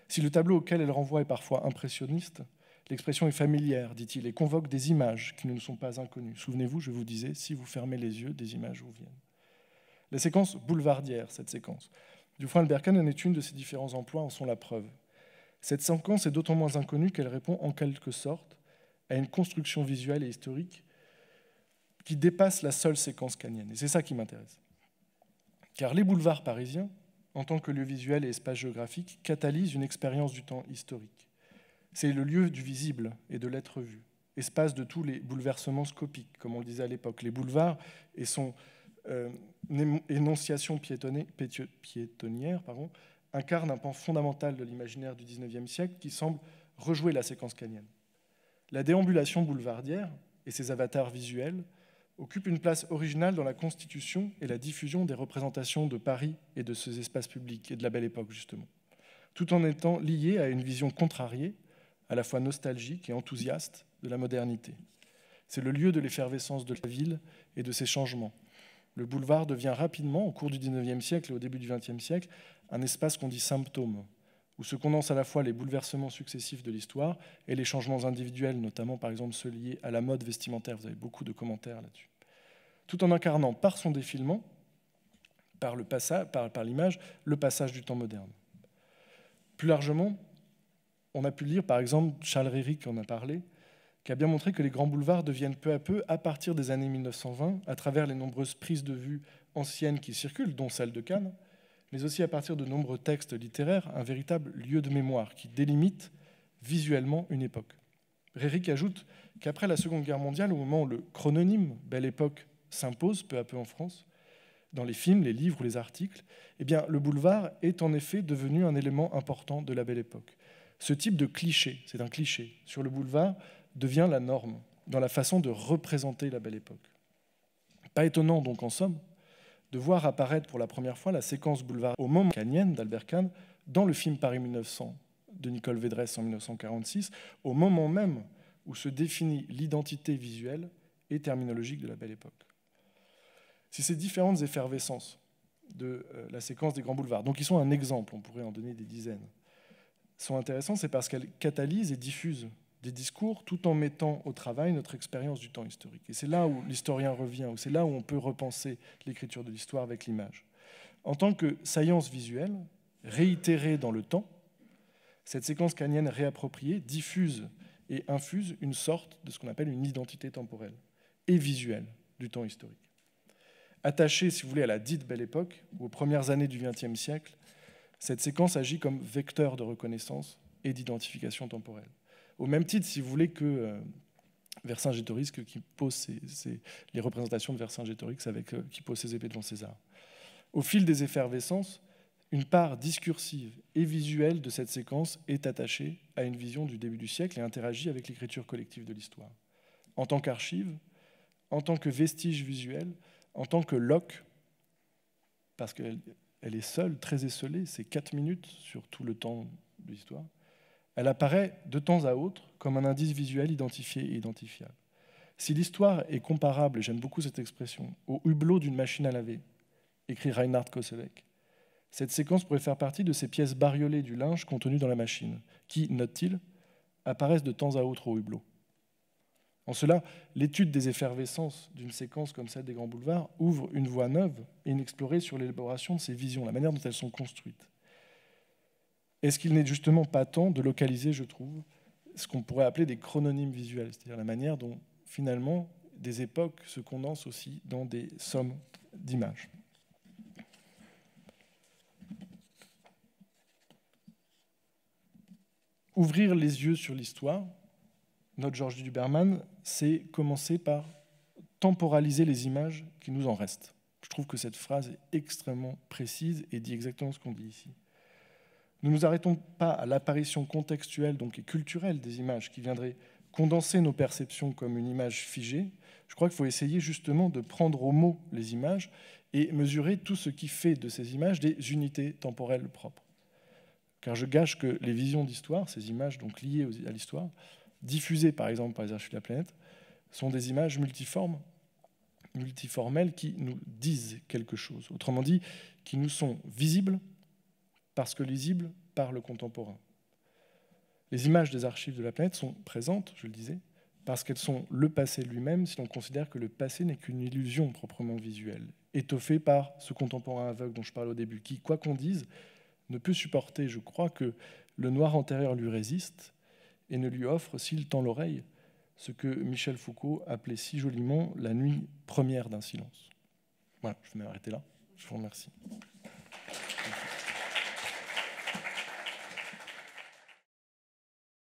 Si le tableau auquel elle renvoie est parfois impressionniste, l'expression est familière, dit-il, et convoque des images qui ne nous sont pas inconnues. Souvenez-vous, je vous disais, si vous fermez les yeux, des images vous viennent. La séquence boulevardière, cette séquence. Dufresne-Bergkan en est une de ses différents emplois, en sont la preuve. Cette séquence est d'autant moins inconnue qu'elle répond en quelque sorte à une construction visuelle et historique qui dépasse la seule séquence cannienne. Et c'est ça qui m'intéresse. Car les boulevards parisiens, en tant que lieu visuel et espace géographique, catalyse une expérience du temps historique. C'est le lieu du visible et de l'être vu, espace de tous les bouleversements scopiques, comme on le disait à l'époque. Les boulevards et son énonciation piétonnière incarnent un pan fondamental de l'imaginaire du XIXe siècle qui semble rejouer la séquence cannienne. La déambulation boulevardière et ses avatars visuels occupe une place originale dans la constitution et la diffusion des représentations de Paris et de ses espaces publics et de la belle époque, justement, tout en étant lié à une vision contrariée, à la fois nostalgique et enthousiaste, de la modernité. C'est le lieu de l'effervescence de la ville et de ses changements. Le boulevard devient rapidement, au cours du XIXe siècle et au début du XXe siècle, un espace qu'on dit symptôme, où se condensent à la fois les bouleversements successifs de l'histoire et les changements individuels, notamment par exemple ceux liés à la mode vestimentaire. Vous avez beaucoup de commentaires là-dessus. Tout en incarnant par son défilement, par l'image, le passage du temps moderne. Plus largement, on a pu lire par exemple Charles Réry qui en a parlé, qui a bien montré que les grands boulevards deviennent peu à peu, à partir des années 1920, à travers les nombreuses prises de vue anciennes qui circulent, dont celle de Cannes, mais aussi à partir de nombreux textes littéraires, un véritable lieu de mémoire qui délimite visuellement une époque. Réry ajoute qu'après la Seconde Guerre mondiale, au moment où le chrononyme « Belle Époque » s'impose peu à peu en France, dans les films, les livres ou les articles, eh bien, le boulevard est en effet devenu un élément important de la Belle Époque. Ce type de cliché, c'est un cliché, sur le boulevard devient la norme dans la façon de représenter la Belle Époque. Pas étonnant donc en somme de voir apparaître pour la première fois la séquence boulevard au moment cannienne d'Albert Kahn dans le film Paris 1900 de Nicole Védresse en 1946, au moment même où se définit l'identité visuelle et terminologique de la Belle Époque. Si ces différentes effervescences de la séquence des grands boulevards, donc qui sont un exemple, on pourrait en donner des dizaines, sont intéressantes, c'est parce qu'elles catalysent et diffusent des discours tout en mettant au travail notre expérience du temps historique. Et c'est là où l'historien revient, ou c'est là où on peut repenser l'écriture de l'histoire avec l'image. En tant que saillance visuelle, réitérée dans le temps, cette séquence kanienne réappropriée diffuse et infuse une sorte de ce qu'on appelle une identité temporelle et visuelle du temps historique. Attachée, si vous voulez, à la dite Belle Époque, ou aux premières années du XXe siècle, cette séquence agit comme vecteur de reconnaissance et d'identification temporelle. Au même titre, si vous voulez, que Vercingétorix, qui pose les représentations de Vercingétorix qui pose ses épées devant César. Au fil des effervescences, une part discursive et visuelle de cette séquence est attachée à une vision du début du siècle et interagit avec l'écriture collective de l'histoire. En tant qu'archive, en tant que vestige visuel, en tant que loque, parce qu'elle est seule, très esselée, c'est 4 minutes sur tout le temps de l'histoire, elle apparaît de temps à autre comme un indice visuel identifié et identifiable. Si l'histoire est comparable, et j'aime beaucoup cette expression, au hublot d'une machine à laver, écrit Reinhard Koselleck, cette séquence pourrait faire partie de ces pièces bariolées du linge contenues dans la machine, qui, note-t-il, apparaissent de temps à autre au hublot. En cela, l'étude des effervescences d'une séquence comme celle des Grands Boulevards ouvre une voie neuve et inexplorée sur l'élaboration de ces visions, la manière dont elles sont construites. Est-ce qu'il n'est justement pas temps de localiser, je trouve, ce qu'on pourrait appeler des chrononymes visuels, c'est-à-dire la manière dont, finalement, des époques se condensent aussi dans des sommes d'images. Ouvrir les yeux sur l'histoire, notre Georges Duberman, c'est commencer par temporaliser les images qui nous en restent. Je trouve que cette phrase est extrêmement précise et dit exactement ce qu'on dit ici. Nous ne nous arrêtons pas à l'apparition contextuelle donc, et culturelle des images qui viendraient condenser nos perceptions comme une image figée. Je crois qu'il faut essayer justement de prendre au mot les images et mesurer tout ce qui fait de ces images des unités temporelles propres. Car je gage que les visions d'histoire, ces images donc liées à l'histoire, diffusées par exemple par les archives de la planète, sont des images multiformes, multiformelles qui nous disent quelque chose. Autrement dit, qui nous sont visibles parce que lisibles par le contemporain. Les images des archives de la planète sont présentes, je le disais, parce qu'elles sont le passé lui-même si l'on considère que le passé n'est qu'une illusion proprement visuelle, étoffée par ce contemporain aveugle dont je parlais au début, qui, quoi qu'on dise, ne peut supporter, je crois, que le noir antérieur lui résiste et ne lui offre, s'il tend l'oreille, ce que Michel Foucault appelait si joliment la nuit première d'un silence. Voilà, je vais m'arrêter là. Je vous remercie.